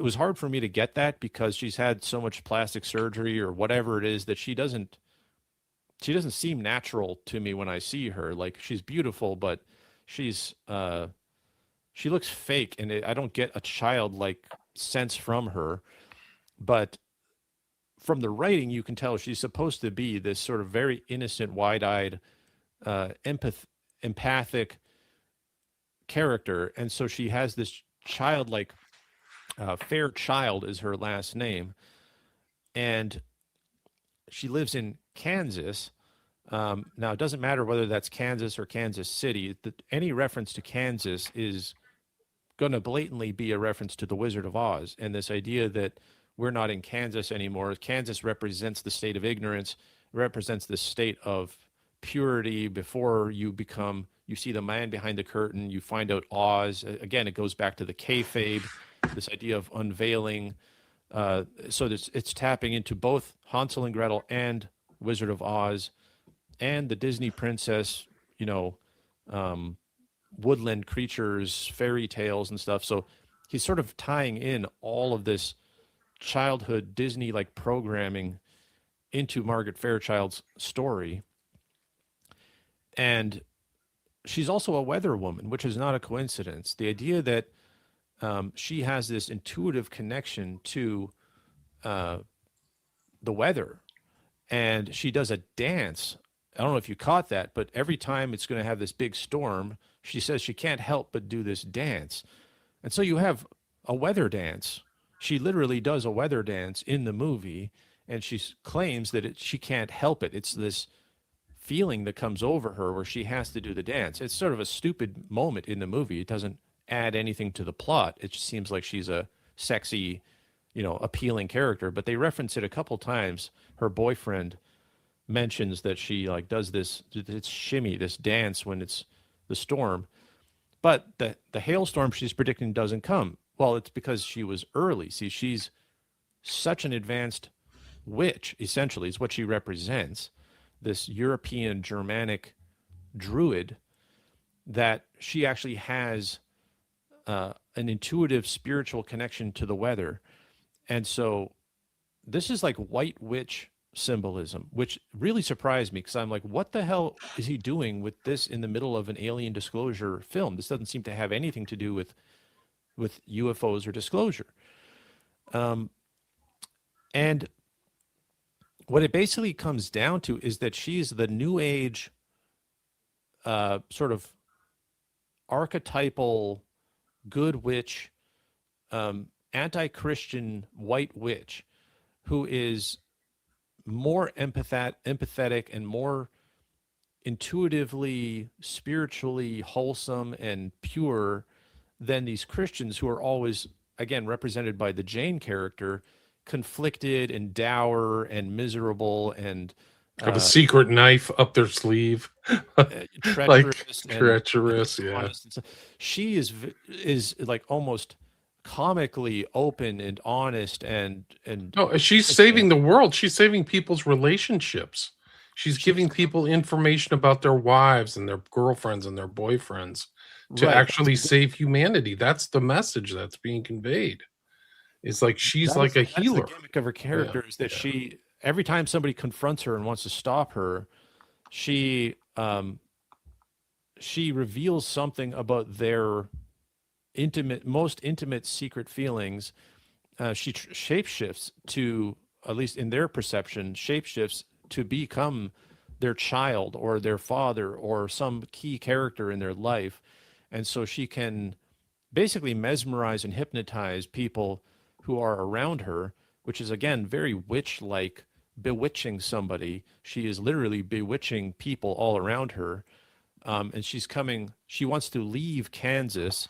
was hard for me to get that because she's had so much plastic surgery or whatever it is that she doesn't seem natural to me when I see her. Like, she's beautiful, but she's she looks fake, and I don't get a childlike sense from her. But from the writing, you can tell she's supposed to be this sort of very innocent, wide-eyed, empathic character, and so she has this childlike. Fairchild is her last name, and she lives in Kansas. Now, it doesn't matter whether that's Kansas or Kansas City. Any reference to Kansas is going to blatantly be a reference to the Wizard of Oz, and this idea that we're not in Kansas anymore. Kansas represents the state of ignorance, represents the state of purity before you see the man behind the curtain, you find out Oz. Again, it goes back to the kayfabe, this idea of unveiling. So it's tapping into both Hansel and Gretel and Wizard of Oz and the Disney princess, woodland creatures, fairy tales and stuff. So he's sort of tying in all of this childhood Disney-like programming into Margaret Fairchild's story. And she's also a weather woman, which is not a coincidence. The idea that she has this intuitive connection to the weather, and she does a dance. I don't know if you caught that, but every time it's going to have this big storm, she says she can't help but do this dance. And so you have a weather dance. She literally does a weather dance in the movie, and she claims that she can't help it. It's this feeling that comes over her where she has to do the dance. It's sort of a stupid moment in the movie. It doesn't add anything to the plot. It just seems like she's a sexy, appealing character. But they reference it a couple times. Her boyfriend mentions that she like does this shimmy, this dance when it's the storm. But the hailstorm she's predicting doesn't come. Well, it's because she was early. See, she's such an advanced witch, essentially, is what she represents. This European Germanic druid, that she actually has an intuitive spiritual connection to the weather. And so this is like white witch symbolism, which really surprised me because I'm like, what the hell is he doing with this in the middle of an alien disclosure film? This doesn't seem to have anything to do with UFOs or disclosure. And what it basically comes down to is that she's the new age sort of archetypal good witch, anti-Christian white witch who is more empathetic and more intuitively, spiritually wholesome and pure than these Christians who are always, again, represented by the Jane character, conflicted and dour and miserable and Have a secret knife up their sleeve. treacherous treacherous, yeah. honest. She is like almost comically open and honest and no, she's saving the world. She's saving people's relationships. She's giving people information about their wives and their girlfriends and their boyfriends to actually save humanity. That's the message that's being conveyed. It's like she's like a healer. The gimmick of her character is that she, every time somebody confronts her and wants to stop her, she reveals something about their most intimate secret feelings. She shapeshifts to, at least in their perception, shapeshifts to become their child or their father or some key character in their life. And so she can basically mesmerize and hypnotize people who are around her, which is, again, very witch-like, bewitching somebody. She is literally bewitching people all around her. And she wants to leave Kansas.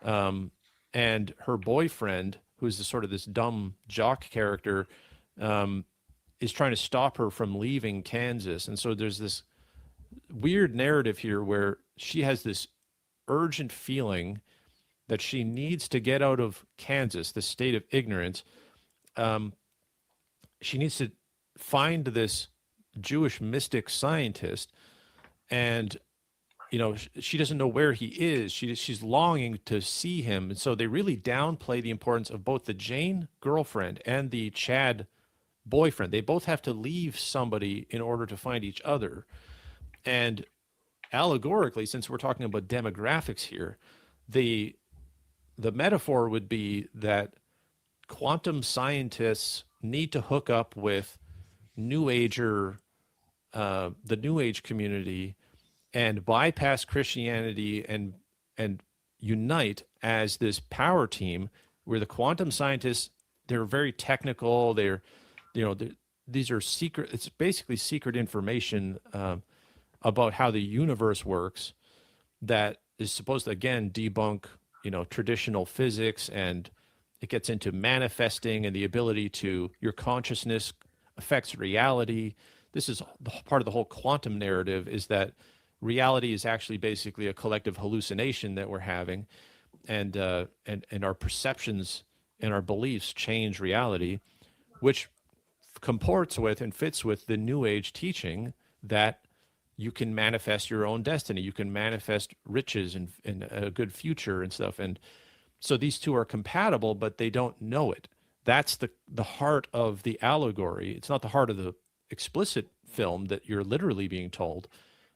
And her boyfriend, who's sort of this dumb jock character, is trying to stop her from leaving Kansas. And so there's this weird narrative here where she has this urgent feeling that she needs to get out of Kansas, the state of ignorance. She needs to find this Jewish mystic scientist, and she doesn't know where he is. She's longing to see him, and so they really downplay the importance of both the Jane girlfriend and the Chad boyfriend. They both have to leave somebody in order to find each other. And allegorically, since we're talking about demographics here, the metaphor would be that quantum scientists need to hook up with New Ager, the New Age community, and bypass Christianity and unite as this power team where the quantum scientists, they're very technical. These are secret. It's basically secret information about how the universe works that is supposed to, again, debunk traditional physics, and it gets into manifesting and the ability to, your consciousness affects reality. This is part of the whole quantum narrative, is that reality is actually basically a collective hallucination that we're having, and our perceptions and our beliefs change reality, which comports with and fits with the New Age teaching that you can manifest your own destiny. You can manifest riches and a good future and stuff. And so these two are compatible, but they don't know it. That's the heart of the allegory. It's not the heart of the explicit film that you're literally being told,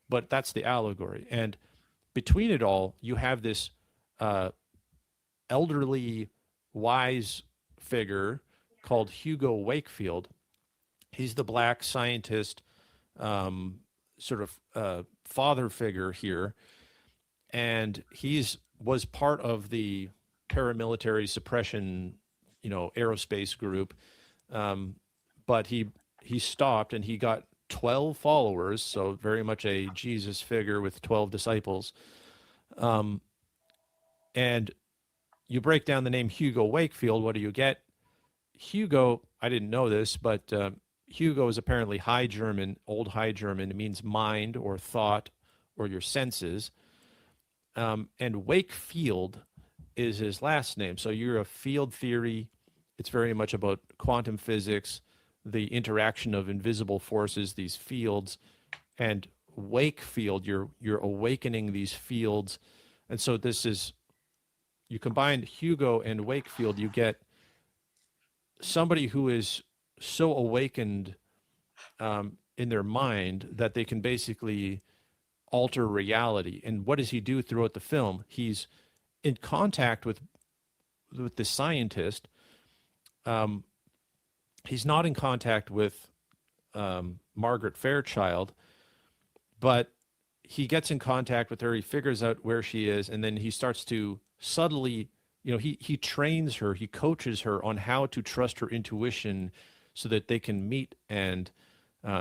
but that's the allegory. And between it all, you have this elderly, wise figure called Hugo Wakefield, He's the black scientist, sort of father figure here, and he's was part of the paramilitary suppression, aerospace group. Um, but he stopped and he got 12 followers, so very much a Jesus figure with 12 disciples. Um, and you break down the name Hugo Wakefield, what do you get? Hugo, I didn't know this, but Hugo is apparently High German, Old High German. It means mind or thought or your senses. And Wakefield is his last name. So you're a field theory. It's very much about quantum physics, the interaction of invisible forces, these fields, and Wakefield. You're awakening these fields, and so this is you combine Hugo and Wakefield, you get somebody who is so awakened in their mind that they can basically alter reality. And what does he do throughout the film? He's in contact with the scientist. Um, he's not in contact with Margaret Fairchild, but he gets in contact with her. He figures out where she is, and then he starts to subtly, he trains her, he coaches her on how to trust her intuition, so that they can meet. And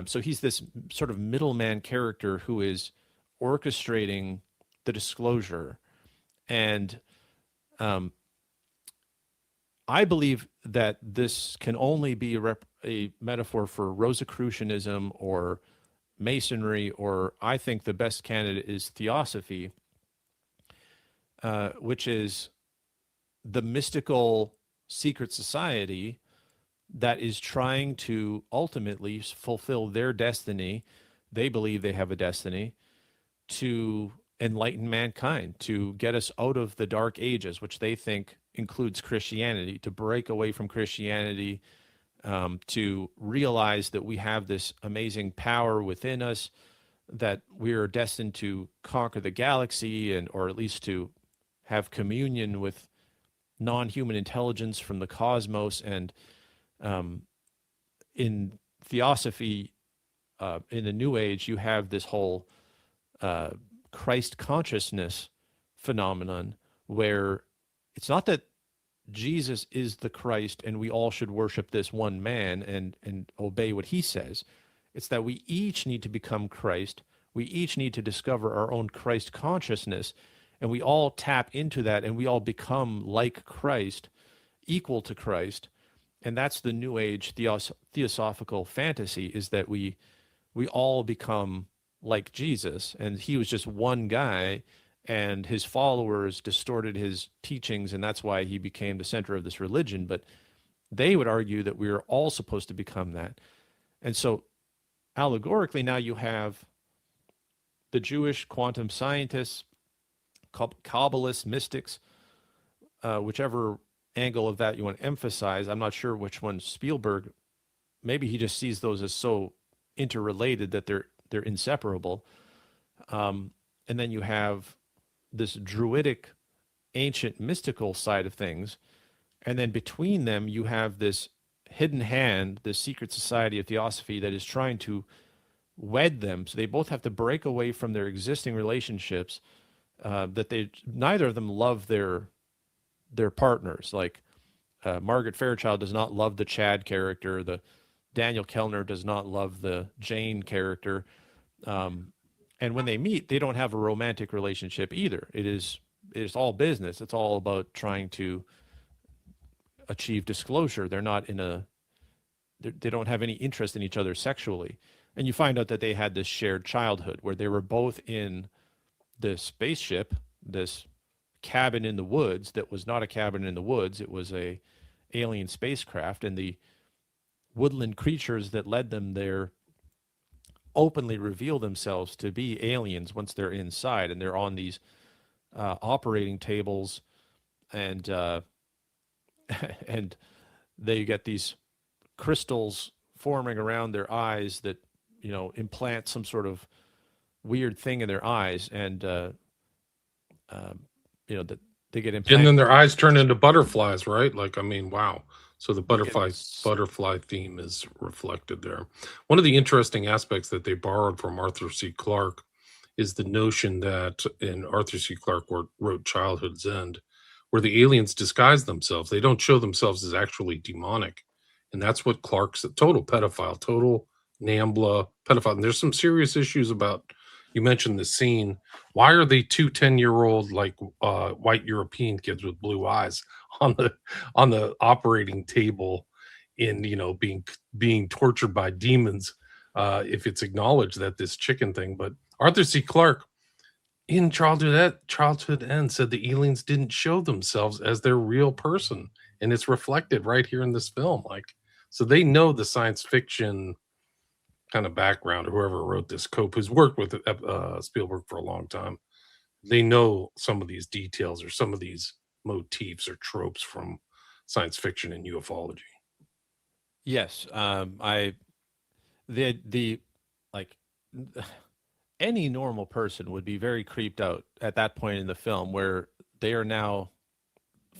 so he's this sort of middleman character who is orchestrating the disclosure. And I believe that this can only be a metaphor for Rosicrucianism or Masonry, or I think the best candidate is Theosophy, which is the mystical secret society that is trying to ultimately fulfill their destiny. They believe they have a destiny to enlighten mankind, to get us out of the dark ages, which they think includes Christianity, to break away from Christianity, to realize that we have this amazing power within us, that we are destined to conquer the galaxy, and or at least to have communion with non-human intelligence from the cosmos. And in Theosophy, in the New Age, you have this whole Christ consciousness phenomenon, where it's not that Jesus is the Christ and we all should worship this one man and obey what he says. It's that we each need to become Christ. We each need to discover our own Christ consciousness, and we all tap into that, and we all become like Christ, equal to Christ. And that's the New Age theosophical fantasy, is that we all become like Jesus, and he was just one guy, and his followers distorted his teachings, and that's why he became the center of this religion. But they would argue that we are all supposed to become that. And so allegorically, now you have the Jewish quantum scientists, Kabbalists, mystics, whichever angle of that you want to emphasize. I'm not sure which one Spielberg, maybe he just sees those as so interrelated that they're inseparable. And then you have this druidic, ancient, mystical side of things. And then between them, you have this hidden hand, this secret society of Theosophy that is trying to wed them. So they both have to break away from their existing relationships, that neither of them love their partners. Like Margaret Fairchild does not love the Chad character. The Daniel Kellner does not love the Jane character. And when they meet, they don't have a romantic relationship either. It's all business. It's all about trying to achieve disclosure. They're not they don't have any interest in each other sexually. And you find out that they had this shared childhood where they were both in this spaceship, this cabin in the woods that was not a cabin in the woods. It was a alien spacecraft, and the woodland creatures that led them there openly reveal themselves to be aliens once they're inside, and they're on these operating tables, and and they get these crystals forming around their eyes that implant some sort of weird thing in their eyes, and that they get And implanted. then their eyes turn into butterflies, right? Like, I mean, wow. So the in butterfly this. butterfly theme is reflected there. One of the interesting aspects that they borrowed from Arthur C. Clarke is the notion that, in Arthur C. Clarke wrote Childhood's End, where the aliens disguise themselves. They don't show themselves as actually demonic. And that's what Clark's a total pedophile, total Nambla pedophile. And there's some serious issues about, you mentioned the scene. Why are they 2 10-year-old like white European kids with blue eyes on the operating table in, being tortured by demons, if it's acknowledged that this chicken thing. But Arthur C. Clarke in Childhood End said the aliens didn't show themselves as their real person, and it's reflected right here in this film. Like, so they know the science fiction kind of background. Whoever wrote this, Cope, who's worked with Spielberg for a long time, they know some of these details or some of these motifs or tropes from science fiction and ufology. Yes, I the like any normal person would be very creeped out at that point in the film where they are now,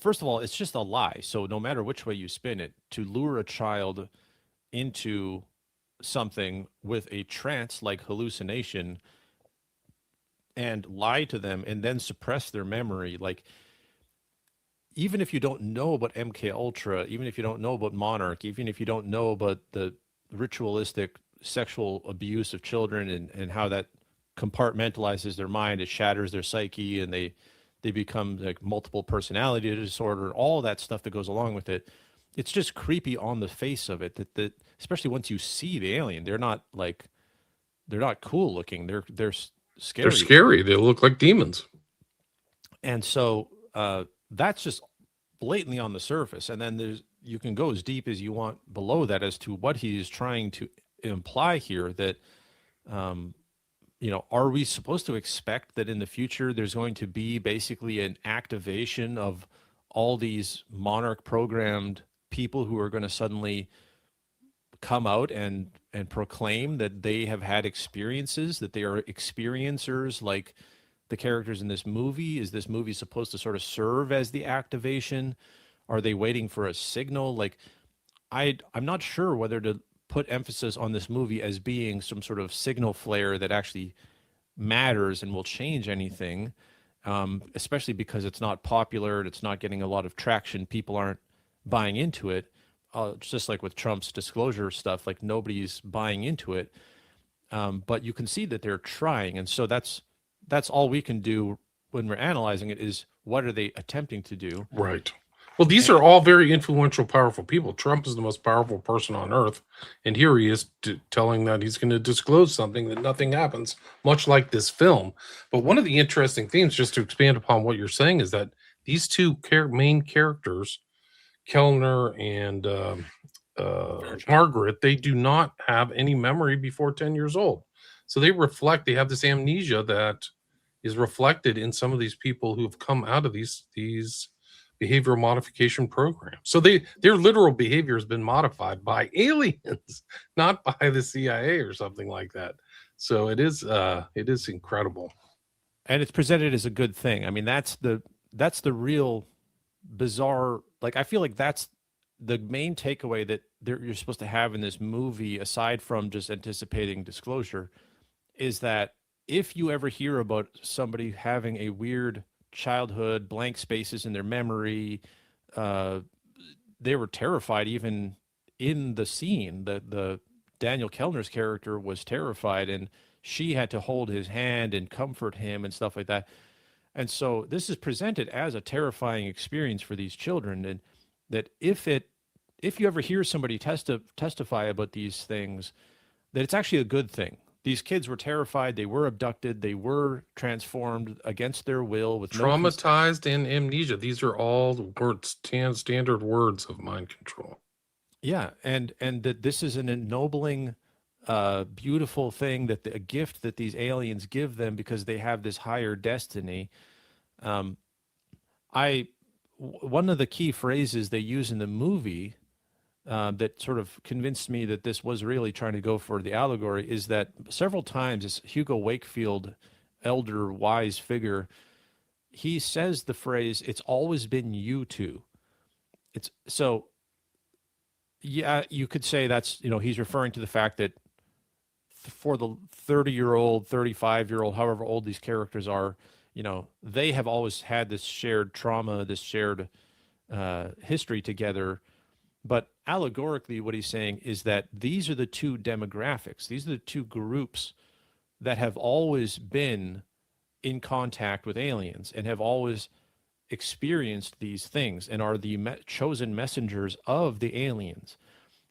first of all, it's just a lie. So no matter which way you spin it, to lure a child into something with a trance like hallucination and lie to them and then suppress their memory, like, even if you don't know about MK Ultra, even if you don't know about Monarch, even if you don't know about the ritualistic sexual abuse of children and how that compartmentalizes their mind, it shatters their psyche, and they become like multiple personality disorder, all that stuff that goes along with it. It's just creepy on the face of it that especially once you see the alien, they're not cool looking. They're They're scary looking. scary. They look like demons. And so that's just blatantly on the surface. And then you can go as deep as you want below that as to what he is trying to imply here, that are we supposed to expect that in the future there's going to be basically an activation of all these monarch programmed people who are going to suddenly come out and proclaim that they have had experiences, that they are experiencers like the characters in this movie? Is this movie supposed to sort of serve as the activation? Are they waiting for a signal? Like, I'm not sure whether to put emphasis on this movie as being some sort of signal flare that actually matters and will change anything, especially because it's not popular and it's not getting a lot of traction. People aren't buying into it. Just like with Trump's disclosure stuff, like nobody's buying into it. But you can see that they're trying, and so that's all we can do when we're analyzing it, is what are they attempting to do? Right. Well, these And are all very influential, powerful people. Trump is the most powerful person on earth. And here he is telling that he's going to disclose something that nothing happens, much like this film. But one of the interesting themes, just to expand upon what you're saying, is that these two main characters, Kellner and Margaret, they do not have any memory before 10 years old. So they have this amnesia that is reflected in some of these people who've come out of these behavioral modification programs. So their literal behavior has been modified by aliens, not by the CIA or something like that. So it is incredible. it's presented as a good thing. I mean, that's the real bizarre. Like, I feel like that's the main takeaway that you're supposed to have in this movie, aside from just anticipating disclosure, is that if you ever hear about somebody having a weird childhood, blank spaces in their memory, uh, they were terrified even in the scene. The Daniel Kellner's character was terrified, and she had to hold his hand and comfort him and stuff like that. And so this is presented as a terrifying experience for these children, and that if you ever hear somebody testify about these things, that it's actually a good thing. These kids were terrified. They were abducted. They were transformed against their will with no consent. Traumatized and amnesia. These are all words, standard words of mind control. Yeah, and that this is an ennobling, beautiful thing, that a gift that these aliens give them because they have this higher destiny. Um, one of the key phrases they use in the movie, that sort of convinced me that this was really trying to go for the allegory, is that several times this Hugo Wakefield, elder wise figure, he says the phrase, "It's always been you two." It's so Yeah, you could say that's, he's referring to the fact that for the 30-year-old, 35-year-old, however old these characters are, they have always had this shared trauma, this shared history together. But allegorically, what he's saying is that these are the two demographics, these are the two groups that have always been in contact with aliens and have always experienced these things and are the chosen messengers of the aliens.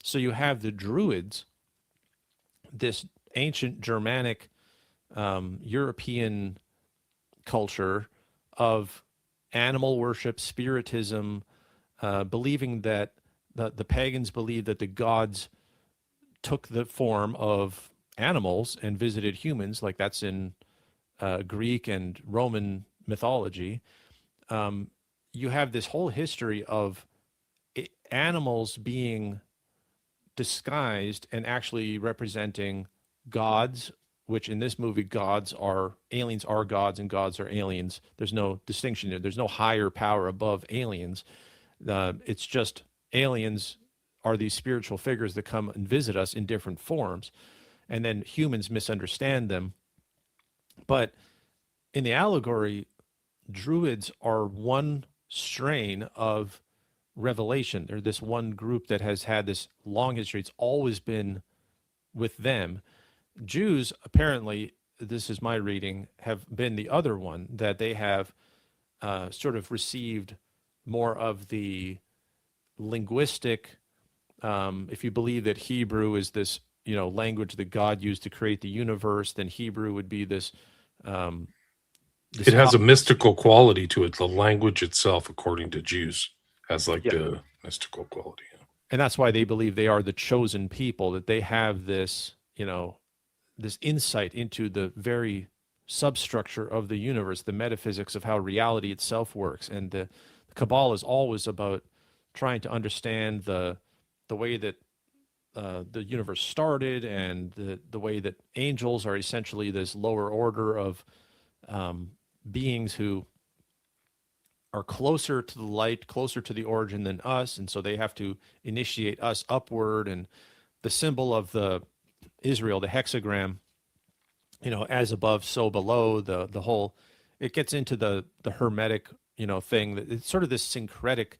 So you have the Druids, this ancient Germanic, European culture of animal worship, spiritism, believing that the pagans believed that the gods took the form of animals and visited humans, like that's in Greek and Roman mythology. You have this whole history of animals being disguised and actually representing gods, which in this movie, aliens are gods and gods are aliens. There's no distinction there. There's no higher power above aliens. It's just aliens are these spiritual figures that come and visit us in different forms. And then humans misunderstand them. But in the allegory, druids are one strain of revelation. They're this one group that has had this long history. It's always been with them. Jews, apparently, this is my reading, have been the other one, that they have sort of received more of the linguistic, if you believe that Hebrew is this, language that God used to create the universe, then Hebrew would be this. It has a mystical quality to it. The language itself, according to Jews, has like the mystical quality. And that's why they believe they are the chosen people, that they have this, this insight into the very substructure of the universe, the metaphysics of how reality itself works. And the Kabbalah is always about trying to understand the way that the universe started, and the way that angels are essentially this lower order of beings who are closer to the light, closer to the origin than us, and so they have to initiate us upward. And the symbol of the Israel, the hexagram, as above, so below. The whole, it gets into the hermetic, thing. That it's sort of this syncretic.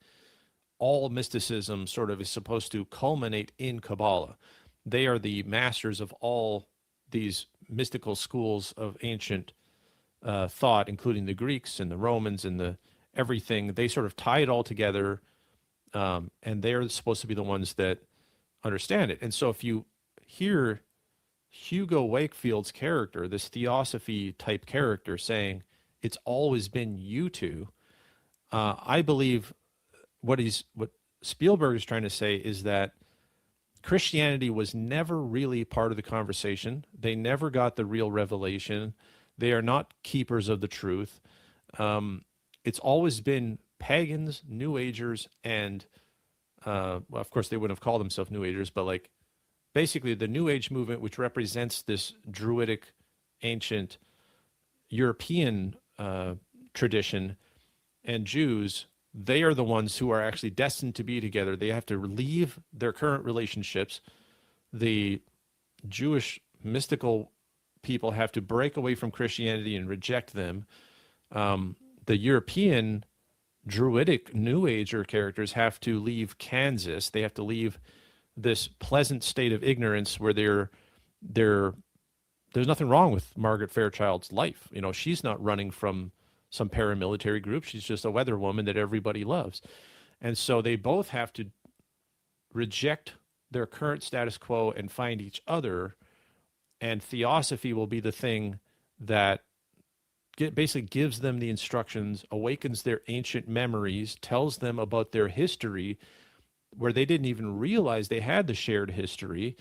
All mysticism sort of is supposed to culminate in Kabbalah. They are the masters of all these mystical schools of ancient thought, including the Greeks and the Romans and the everything. They sort of tie it all together, and they're supposed to be the ones that understand it. And so if you hear Hugo Wakefield's character, this theosophy type character, saying it's always been you two, I believe what Spielberg is trying to say is that Christianity was never really part of the conversation. They never got the real revelation. They are not keepers of the truth. It's always been pagans, New Agers, and well, of course they wouldn't have called themselves New Agers, but like basically the New Age movement, which represents this druidic, ancient European tradition, and Jews, they are the ones who are actually destined to be together. They have to leave their current relationships. The Jewish mystical people have to break away from Christianity and reject them. The European druidic New Ager characters have to leave Kansas. They have to leave this pleasant state of ignorance where there's nothing wrong with Margaret Fairchild's life. She's not running from some paramilitary group. She's just a weather woman that everybody loves. And so they both have to reject their current status quo and find each other. And theosophy will be the thing that basically gives them the instructions, awakens their ancient memories, tells them about their history where they didn't even realize they had the shared history.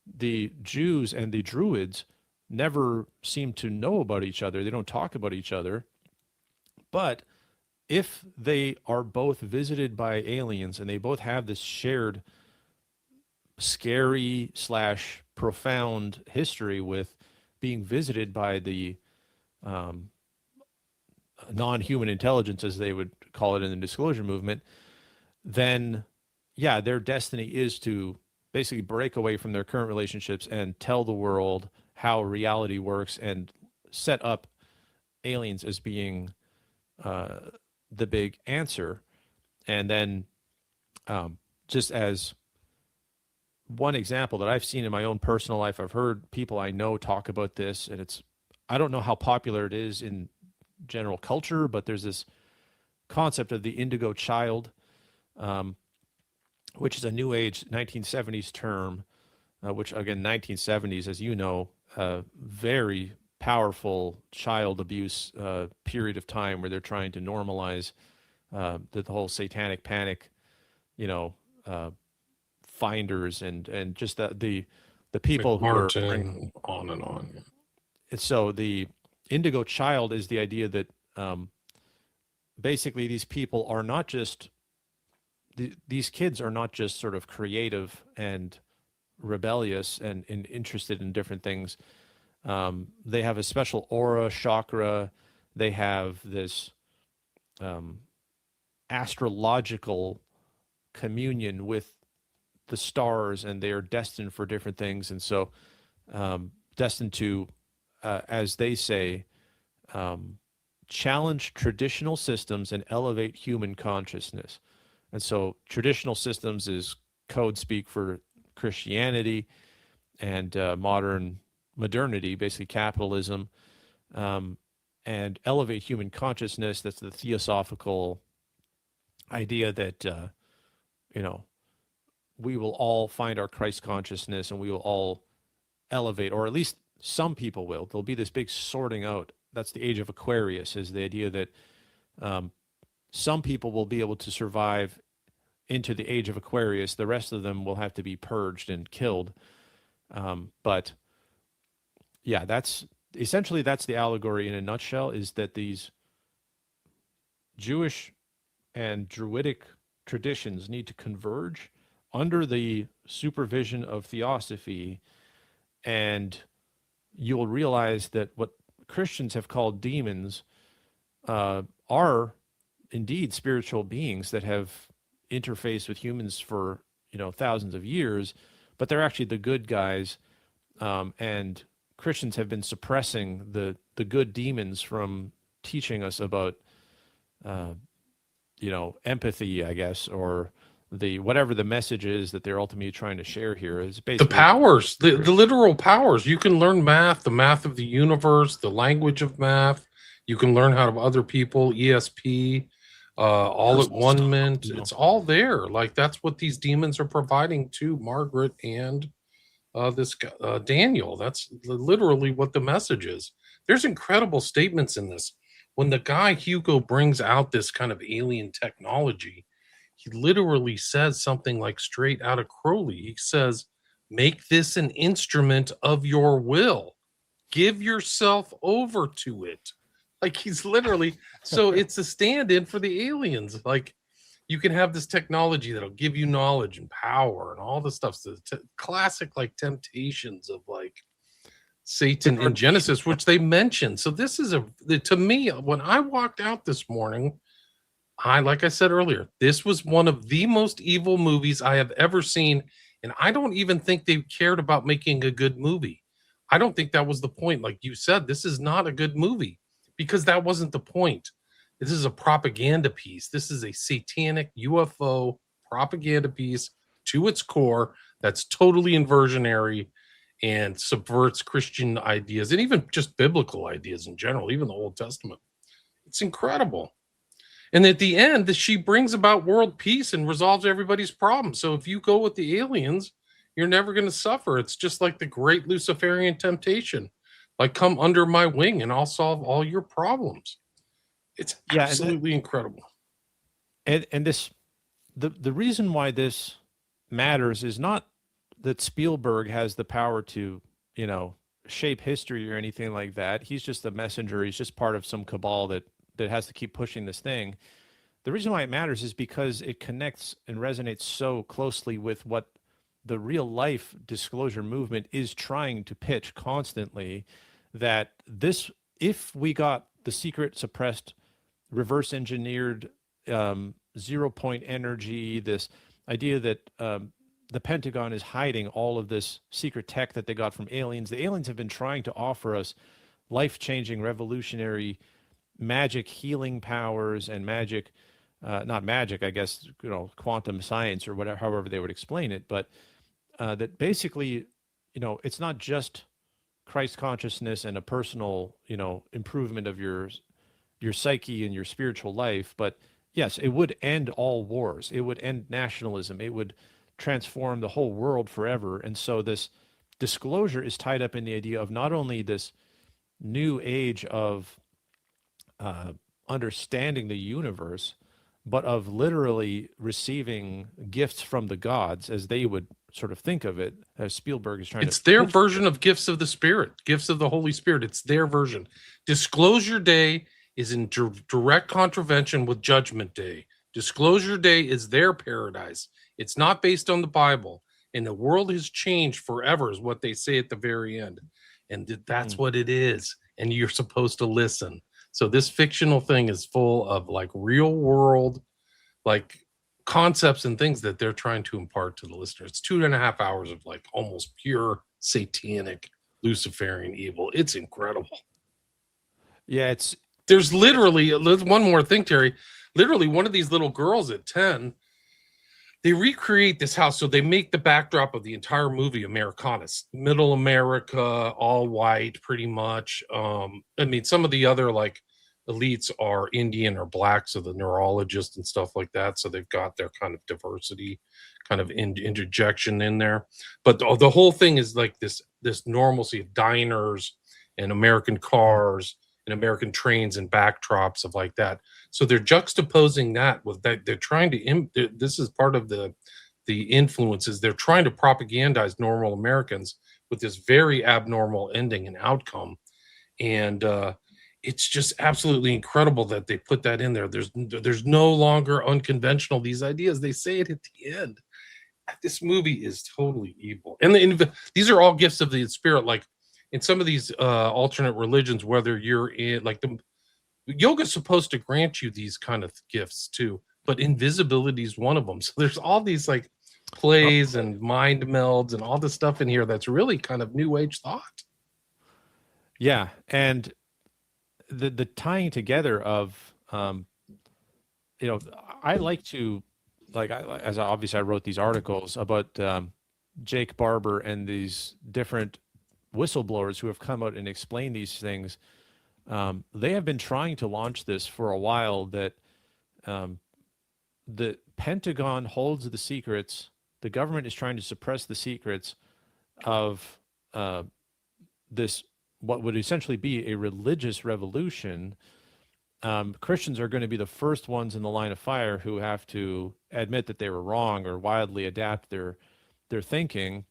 The Jews and the Druids never seem to know about each other. They don't talk about each other. But if they are both visited by aliens and they both have this shared scary / profound history with being visited by the non-human intelligence, as they would call it in the disclosure movement, then yeah, their destiny is to basically break away from their current relationships and tell the world how reality works and set up aliens as being uh, the big answer. And then, um, just as one example that I've seen in my own personal life, I've heard people I know talk about this, and I don't know how popular it is in general culture, but there's this concept of the indigo child, um, which is a new age 1970s term, which again, 1970s, as you know, very powerful child abuse period of time where they're trying to normalize the whole satanic panic, you know, uh, finders and just the people who are McMartin, on and on. so the indigo child is the idea that basically these people are not just these kids are not just sort of creative and rebellious and interested in different things. They have a special aura chakra. They have this um, astrological communion with the stars, and they are destined for different things. And so, destined to, as they say, um, challenge traditional systems and elevate human consciousness. And so, traditional systems is code speak for Christianity and modernity, basically capitalism, um, and elevate human consciousness. That's the theosophical idea that you know we will all find our Christ consciousness and we will all elevate, or at least some people will. There'll be this big sorting out. That's the age of Aquarius, is the idea that um, some people will be able to survive into the age of Aquarius. The rest of them will have to be purged and killed. But yeah, that's essentially that's the allegory in a nutshell, is that these Jewish and Druidic traditions need to converge under the supervision of theosophy, and you'll realize that what Christians have called demons are indeed spiritual beings that have interfaced with humans for thousands of years, but they're actually the good guys, and Christians have been suppressing the good demons from teaching us about empathy, I guess, or the whatever the message is that they're ultimately trying to share here is The basically powers, the literal powers. You can learn math, the math of the universe, the language of math. You can learn how to other people, ESP, all at one mint. It's all there. Like that's what these demons are providing to Margaret and this guy, Daniel. That's literally what the message is. There's incredible statements in this. When the guy Hugo brings out this kind of alien technology, he literally says something like straight out of Crowley. He says, "Make this an instrument of your will. Give yourself over to it." Like he's literally, so it's a stand-in for the aliens. Like you can have this technology that'll give you knowledge and power and all the stuff. So classic like temptations of like Satan in Genesis, which they mentioned. So this is to me, when I walked out this morning, like I said earlier, this was one of the most evil movies I have ever seen. And I don't even think they cared about making a good movie. I don't think that was the point. Like you said, this is not a good movie because that wasn't the point. This is a propaganda piece. This is a satanic UFO propaganda piece to its core that's totally inversionary and subverts Christian ideas and even just biblical ideas in general, even the Old Testament. It's incredible. And at the end, she brings about world peace and resolves everybody's problems. So if you go with the aliens, you're never going to suffer. It's just like the great Luciferian temptation. Like, come under my wing and I'll solve all your problems. It's absolutely incredible. And this the reason why this matters is not that Spielberg has the power to, shape history or anything like that. He's just a messenger. He's just part of some cabal that has to keep pushing this thing. The reason why it matters is because it connects and resonates so closely with what the real life disclosure movement is trying to pitch constantly, that this, if we got the secret suppressed reverse engineered 0 point energy, this idea that the Pentagon is hiding all of this secret tech that they got from aliens. The aliens have been trying to offer us life-changing, revolutionary magic healing powers and magic, not magic, I guess, quantum science or whatever, however they would explain it, but that basically, it's not just Christ consciousness and a personal, improvement of your psyche and your spiritual life, but yes, it would end all wars. It would end nationalism. It would transform the whole world forever. And so this disclosure is tied up in the idea of not only this new age of understanding the universe, but of literally receiving gifts from the gods, as they would sort of think of it, as Spielberg is trying It's to their pitch. version of gifts of the Spirit, gifts of the Holy Spirit. It's their version. Disclosure Day is in direct contravention with Judgment Day. Disclosure Day is their paradise. It's not based on the Bible. And the world has changed forever, is what they say at the very end. And that's what it is. And you're supposed to listen. So this fictional thing is full of like real world, like concepts and things that they're trying to impart to the listener. It's 2.5 hours of like almost pure satanic Luciferian evil. It's incredible. Yeah, There's literally one more thing, Terry. Literally, one of these little girls at 10, they recreate this house. So they make the backdrop of the entire movie Americana, middle America, all white, pretty much. I mean, some of the other like elites are Indian or black, so the neurologists and stuff like that. So they've got their kind of diversity, kind of interjection in there. But the whole thing is like this normalcy of diners and American cars and American trains and backdrops of like that. So they're juxtaposing that with that. They're trying to. This is part of the influences. They're trying to propagandize normal Americans with this very abnormal ending and outcome, and it's just absolutely incredible that they put that in there. There's no longer unconventional these ideas. They say it at the end. This movie is totally evil, and these are all gifts of the Spirit. Like in some of these alternate religions, whether you're in like the yoga's supposed to grant you these kind of gifts too, but invisibility is one of them. So there's all these like plays and mind melds and all this stuff in here that's really kind of new age thought. Yeah, and the tying together of I like to obviously I wrote these articles about Jake Barber and these different whistleblowers who have come out and explained these things. They have been trying to launch this for a while, that the Pentagon holds the secrets. The government is trying to suppress the secrets of this, what would essentially be a religious revolution. Christians are going to be the first ones in the line of fire who have to admit that they were wrong or wildly adapt their thinking.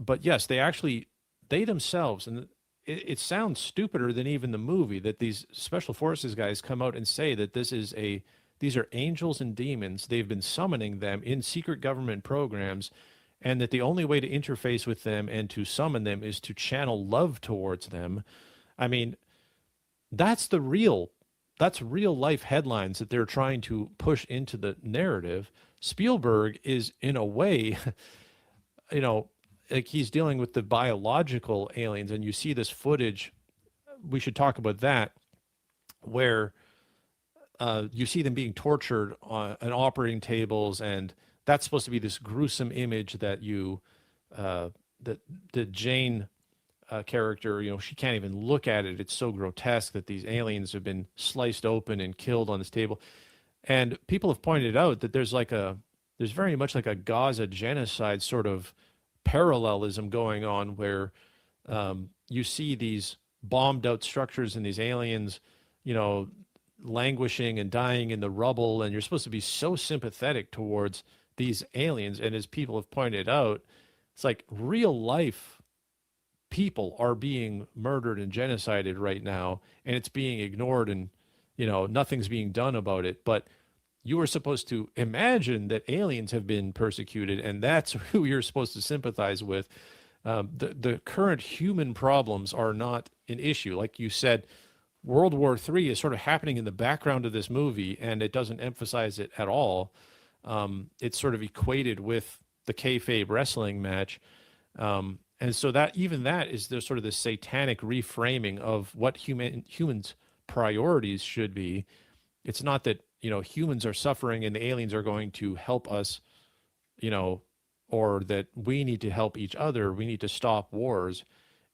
But yes, they themselves, and it sounds stupider than even the movie, that these special forces guys come out and say that these are angels and demons. They've been summoning them in secret government programs, and that the only way to interface with them and to summon them is to channel love towards them. I mean, that's real life headlines that they're trying to push into the narrative. Spielberg is, in a way, like he's dealing with the biological aliens, and you see this footage. We should talk about that, where you see them being tortured on operating tables, and that's supposed to be this gruesome image that that Jane character, she can't even look at it. It's so grotesque that these aliens have been sliced open and killed on this table. And people have pointed out that there's very much like a Gaza genocide sort of parallelism going on, where you see these bombed out structures and these aliens, languishing and dying in the rubble, and you're supposed to be so sympathetic towards these aliens. And as people have pointed out, it's like real life people are being murdered and genocided right now, and it's being ignored, and nothing's being done about it. But you are supposed to imagine that aliens have been persecuted, and that's who you're supposed to sympathize with. The current human problems are not an issue. Like you said, World War III is sort of happening in the background of this movie, and it doesn't emphasize it at all. it's sort of equated with the kayfabe wrestling match. And so that even that is the sort of the satanic reframing of what humans' priorities should be. It's not that, humans are suffering and the aliens are going to help us, you know, or that we need to help each other. We need to stop wars.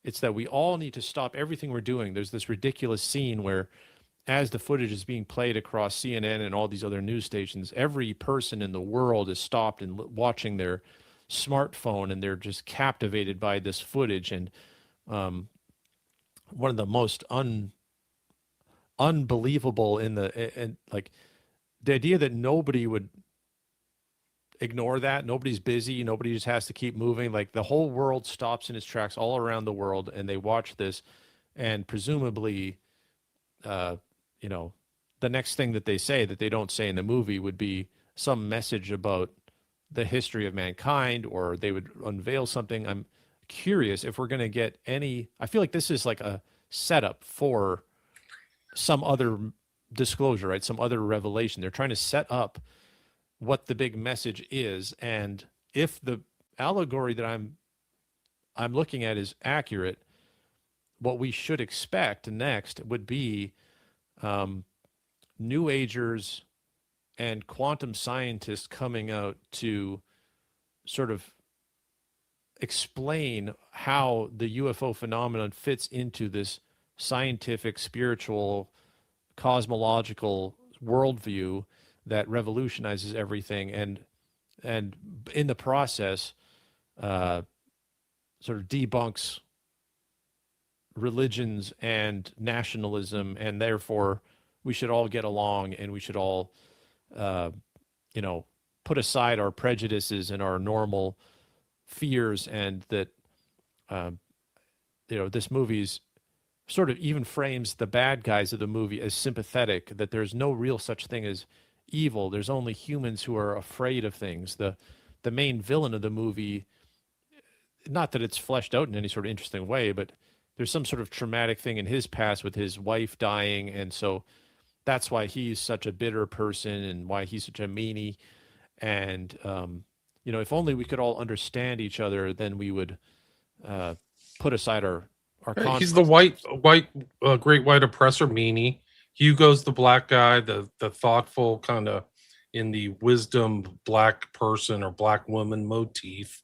It's that we all need to stop everything we're doing. There's this ridiculous scene where, as the footage is being played across CNN and all these other news stations, every person in the world is stopped and watching their smartphone, and they're just captivated by this footage. And um, one of the most unbelievable in the and like the idea that nobody would ignore that. Nobody's busy. Nobody just has to keep moving. Like the whole world stops in its tracks all around the world, and they watch this, and presumably, uh, you know, the next thing that they say that they don't say in the movie would be some message about the history of mankind, or they would unveil something. I'm curious if we're going to get any. I feel like this is like a setup for some other disclosure, right? Some other revelation. They're trying to set up what the big message is, and if the allegory that I'm looking at is accurate, what we should expect next would be New Agers and quantum scientists coming out to sort of explain how the UFO phenomenon fits into this scientific, spiritual, cosmological worldview that revolutionizes everything, and in the process, sort of debunks religions and nationalism, and therefore we should all get along, and we should all, you know, put aside our prejudices and our normal fears, and that, you know, this movie's sort of even frames the bad guys of the movie as sympathetic, that there's no real such thing as evil. There's only humans who are afraid of things. The main villain of the movie, not that it's fleshed out in any sort of interesting way, but there's some sort of traumatic thing in his past with his wife dying, and so that's why he's such a bitter person and why he's such a meanie. And you know, if only we could all understand each other, then we would put aside our conflicts. He's the great white oppressor meanie. Hugo's the black guy, the thoughtful kind of in the wisdom black person or black woman motif.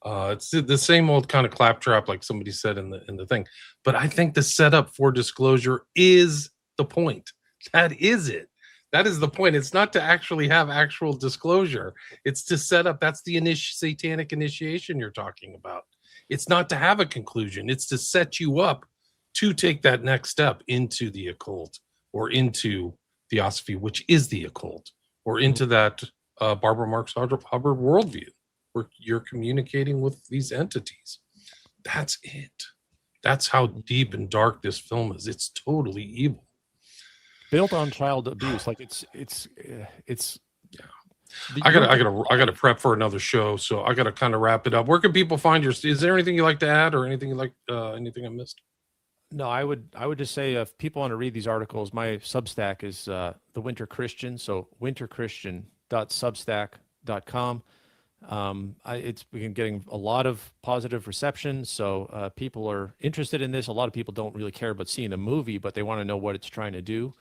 It's the same old kind of claptrap, like somebody said in the thing. But I think the setup for disclosure is the point. That is it. That is the point. It's not to actually have actual disclosure. It's to set up. That's the satanic initiation you're talking about. It's not to have a conclusion. It's to set you up to take that next step into the occult, or into theosophy, which is the occult, or into that Barbara Marx Hubbard worldview, where you're communicating with these entities. That's it. That's how deep and dark this film is. It's totally evil. Built on child abuse. Like it's yeah. I gotta prep for another show, so I gotta kind of wrap it up. Where can people find your? Is there anything you like to add, or anything you like? Anything I missed? No, I would just say, if people want to read these articles, my Substack is the Winter Christian, so winterchristian.substack.com. It's been getting a lot of positive reception, so people are interested in this. A lot of people don't really care about seeing the movie, but they want to know what it's trying to do,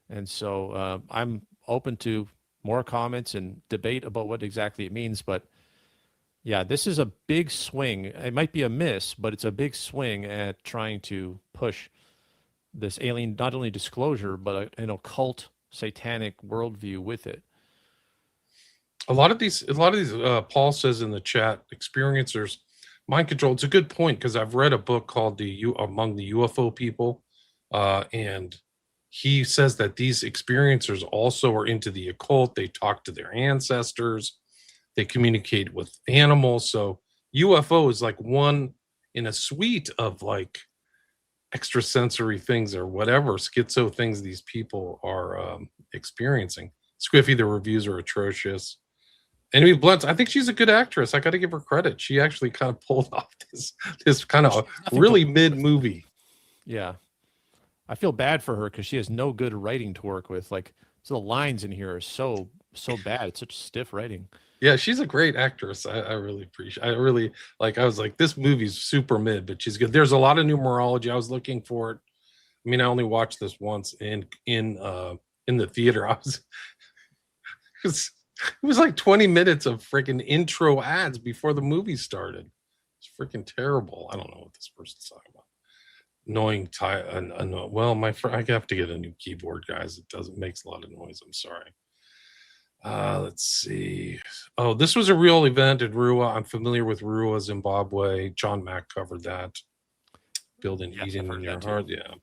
and so I'm open to more comments and debate about what exactly it means. But yeah, this is a big swing. It might be a miss, but it's a big swing at trying to push this alien, not only disclosure, but an occult satanic worldview with it. A lot of these, Paul says in the chat, experiencers, mind control. It's a good point, because I've read a book called Among the UFO People, and he says that these experiencers also are into the occult. They talk to their ancestors. They communicate with animals. So UFO is like one in a suite of like extrasensory things, or whatever schizo things these people are experiencing. Squiffy, the reviews are atrocious. Amy Blunt, I think she's a good actress. I got to give her credit. She actually kind of pulled off this kind of really mid movie. Yeah. I feel bad for her because she has no good writing to work with. Like, so the lines in here are so so bad. It's such stiff writing. Yeah, she's a great actress. I really appreciate. I really like. I was like, this movie's super mid, but she's good. There's a lot of numerology. I was looking for it. I mean, I only watched this once in the theater. It was like 20 minutes of freaking intro ads before the movie started. It's freaking terrible. I don't know what this person's talking about. Annoying tie. Well, my friend, I have to get a new keyboard, guys. It doesn't makes a lot of noise. I'm sorry. Let's see. Oh, this was a real event in Rua. I'm familiar with Rua, Zimbabwe. John Mack covered that. Building Yes, I've Eden heard in of your that heart. too. Yeah.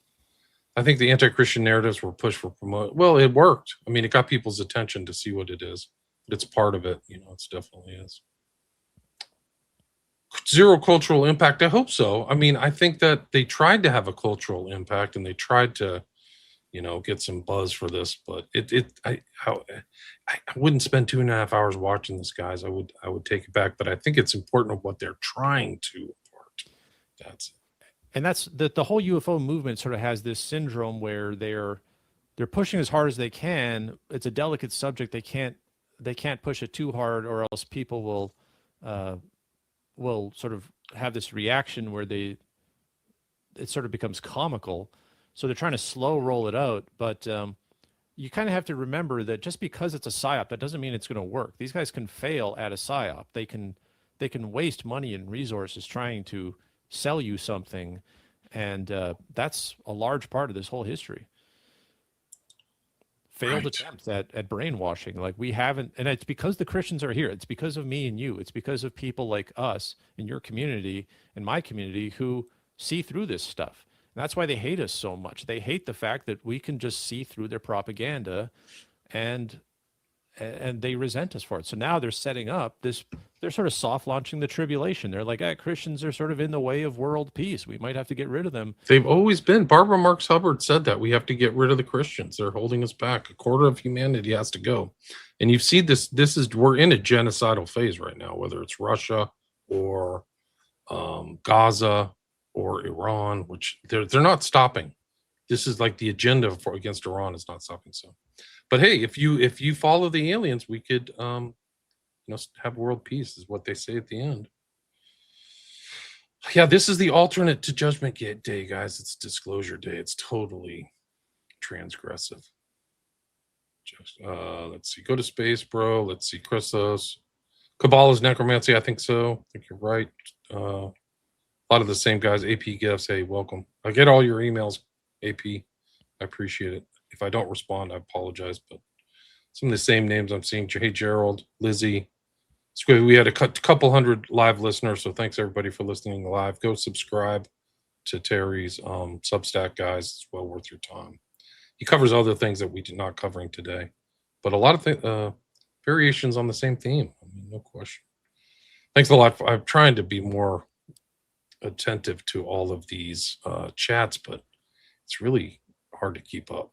I think the anti-Christian narratives were pushed for promote. Well, it worked. I mean, it got people's attention to see what it is. But it's part of it. It's definitely is. Zero cultural impact. I hope so. I mean, I think that they tried to have a cultural impact and they tried to get some buzz for this, but I wouldn't spend 2.5 hours watching this, guys. I would take it back, but I think it's important of what they're trying to impart. That's And that's the whole UFO movement sort of has this syndrome where they're pushing as hard as they can. It's a delicate subject. They can't push it too hard, or else people uh, will sort of have this reaction where it sort of becomes comical. So they're trying to slow roll it out, but you kind of have to remember that just because it's a psyop, that doesn't mean it's going to work. These guys can fail at a psyop. They can waste money and resources trying to sell you something, and that's a large part of this whole history. Failed right. attempts at brainwashing. Like we haven't, and it's because the Christians are here. It's because of me and you. It's because of people like us in your community and my community who see through this stuff. And that's why they hate us so much. They hate the fact that we can just see through their propaganda, and and they resent us for it. So now they're setting up this. They're sort of soft launching the tribulation. They're like, Christians are sort of in the way of world peace. We might have to get rid of them. They've always been. Barbara Marx Hubbard said that we have to get rid of the Christians. They're holding us back. A quarter of humanity has to go. And you've seen this. We're in a genocidal phase right now, whether it's Russia or Gaza or Iran, which they're not stopping. This is like the agenda for against Iran is not stopping. So, but hey, if you follow the aliens, we could have world peace, is what they say at the end. Yeah, this is the alternate to Judgment Day, guys. It's Disclosure Day. It's totally transgressive. Just let's see. Go to space, bro. Let's see. Christos. Kabbalah's necromancy. I think so. I think you're right. A lot of the same guys. AP gifts. Hey, welcome. I get all your emails, AP. I appreciate it. If I don't respond, I apologize. But some of the same names I'm seeing. Hey, Gerald, Lizzie. So we had a couple hundred live listeners, so thanks everybody for listening live. Go subscribe to Terry's Substack, guys. It's well worth your time. He covers other things that we did not covering today, but a lot of variations on the same theme. I mean, no question. Thanks a lot. I'm trying to be more attentive to all of these chats, but it's really hard to keep up.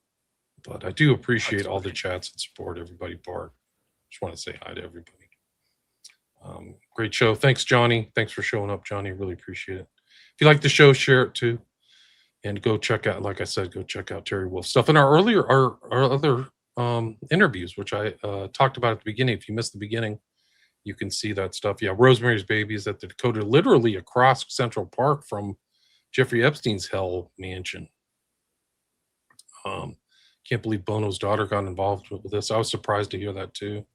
But I do appreciate all the chats and support, everybody. Bart, just want to say hi to everybody. Great show. Thanks, Johnny. Thanks for showing up, Johnny. Really appreciate it. If you like the show, share it too. And go check out, like I said, go check out Terry Wolfe stuff. And our other interviews, which I talked about at the beginning. If you missed the beginning, you can see that stuff. Yeah, Rosemary's Baby is at the Dakota, literally across Central Park from Jeffrey Epstein's hell mansion. Can't believe Bono's daughter got involved with this. I was surprised to hear that too.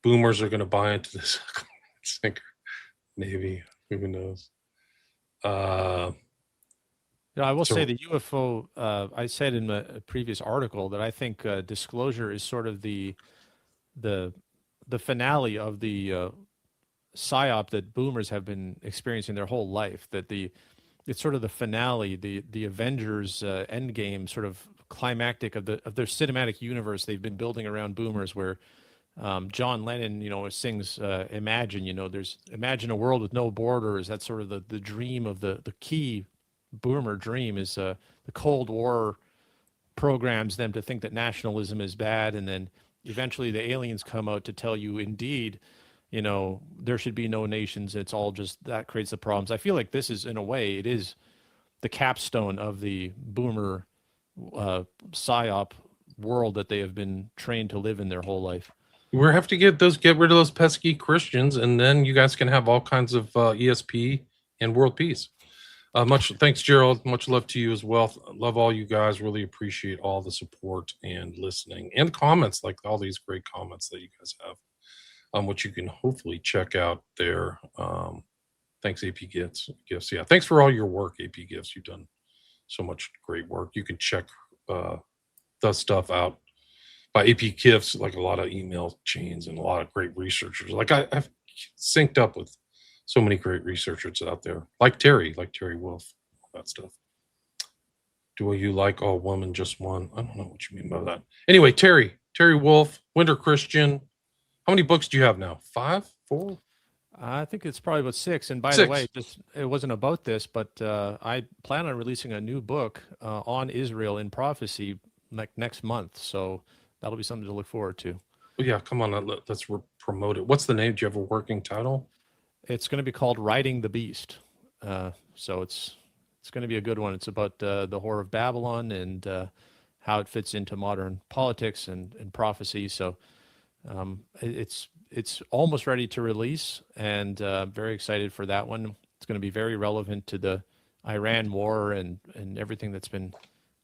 Boomers are going to buy into this sinker. Maybe, who knows? I will say the UFO. I said in a previous article that I think disclosure is sort of the finale of the psyop that boomers have been experiencing their whole life. That it's sort of the finale, the Avengers Endgame sort of climactic of their cinematic universe they've been building around boomers, where John Lennon, sings Imagine, there's imagine a world with no borders. That's sort of the dream of the key boomer dream is the Cold War programs them to think that nationalism is bad. And then eventually the aliens come out to tell you, indeed, there should be no nations. It's all just that creates the problems. I feel like this is, in a way, it is the capstone of the boomer psyop world that they have been trained to live in their whole life. We have to get rid of those pesky Christians, and then you guys can have all kinds of ESP and world peace. Much thanks, Gerald. Much love to you as well. Love all you guys. Really appreciate all the support and listening and comments, like all these great comments that you guys have, which you can hopefully check out there. Thanks, AP Gifts. Yeah, thanks for all your work, AP Gifts. You've done so much great work. You can check the stuff out by AP Gifts, like a lot of email chains and a lot of great researchers. Like I've synced up with so many great researchers out there, like Terry Wolfe, all that stuff. Do you like all women, just one? I don't know what you mean by that. Anyway, Terry Wolfe, Winter Christian. How many books do you have now? 5, 4? I think it's probably about 6. And by 6. the way, it wasn't about this, but I plan on releasing a new book on Israel in prophecy next month. So that'll be something to look forward to. Oh, yeah, come on, let's promote it. What's the name? Do you have a working title? It's going to be called Riding the Beast. So it's going to be a good one. It's about the Whore of Babylon and how it fits into modern politics and prophecy. So it's almost ready to release, and very excited for that one. It's going to be very relevant to the Iran war and everything that's been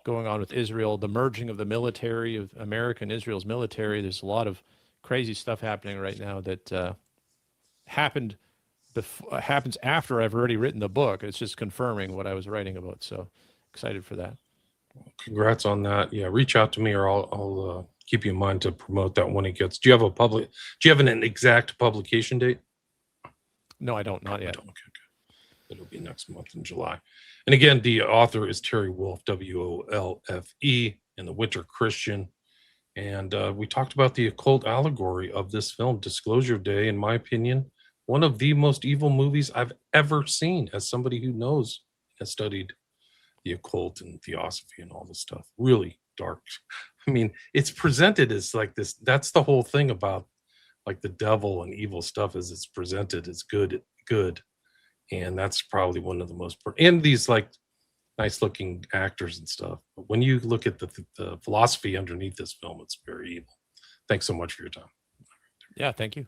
going on with Israel, the merging of the military, of America and Israel's military. There's a lot of crazy stuff happening right now that happens after I've already written the book. It's just confirming what I was writing about. So excited for that. Congrats on that. Yeah, reach out to me, or I'll keep you in mind to promote that when it gets. Do you have an exact publication date? No, I don't. Not yet. Okay. It'll be next month in July. And again, the author is Terry Wolfe, Wolfe, and the Winter Christian. And we talked about the occult allegory of this film, Disclosure Day. In my opinion, one of the most evil movies I've ever seen, as somebody who has studied the occult and theosophy and all this stuff. Really dark. I mean, it's presented as like this. That's the whole thing about like the devil and evil stuff, is it's presented as good. And that's probably one of the most, and these like nice looking actors and stuff. But when you look at the philosophy underneath this film, it's very evil. Thanks so much for your time. Yeah, thank you.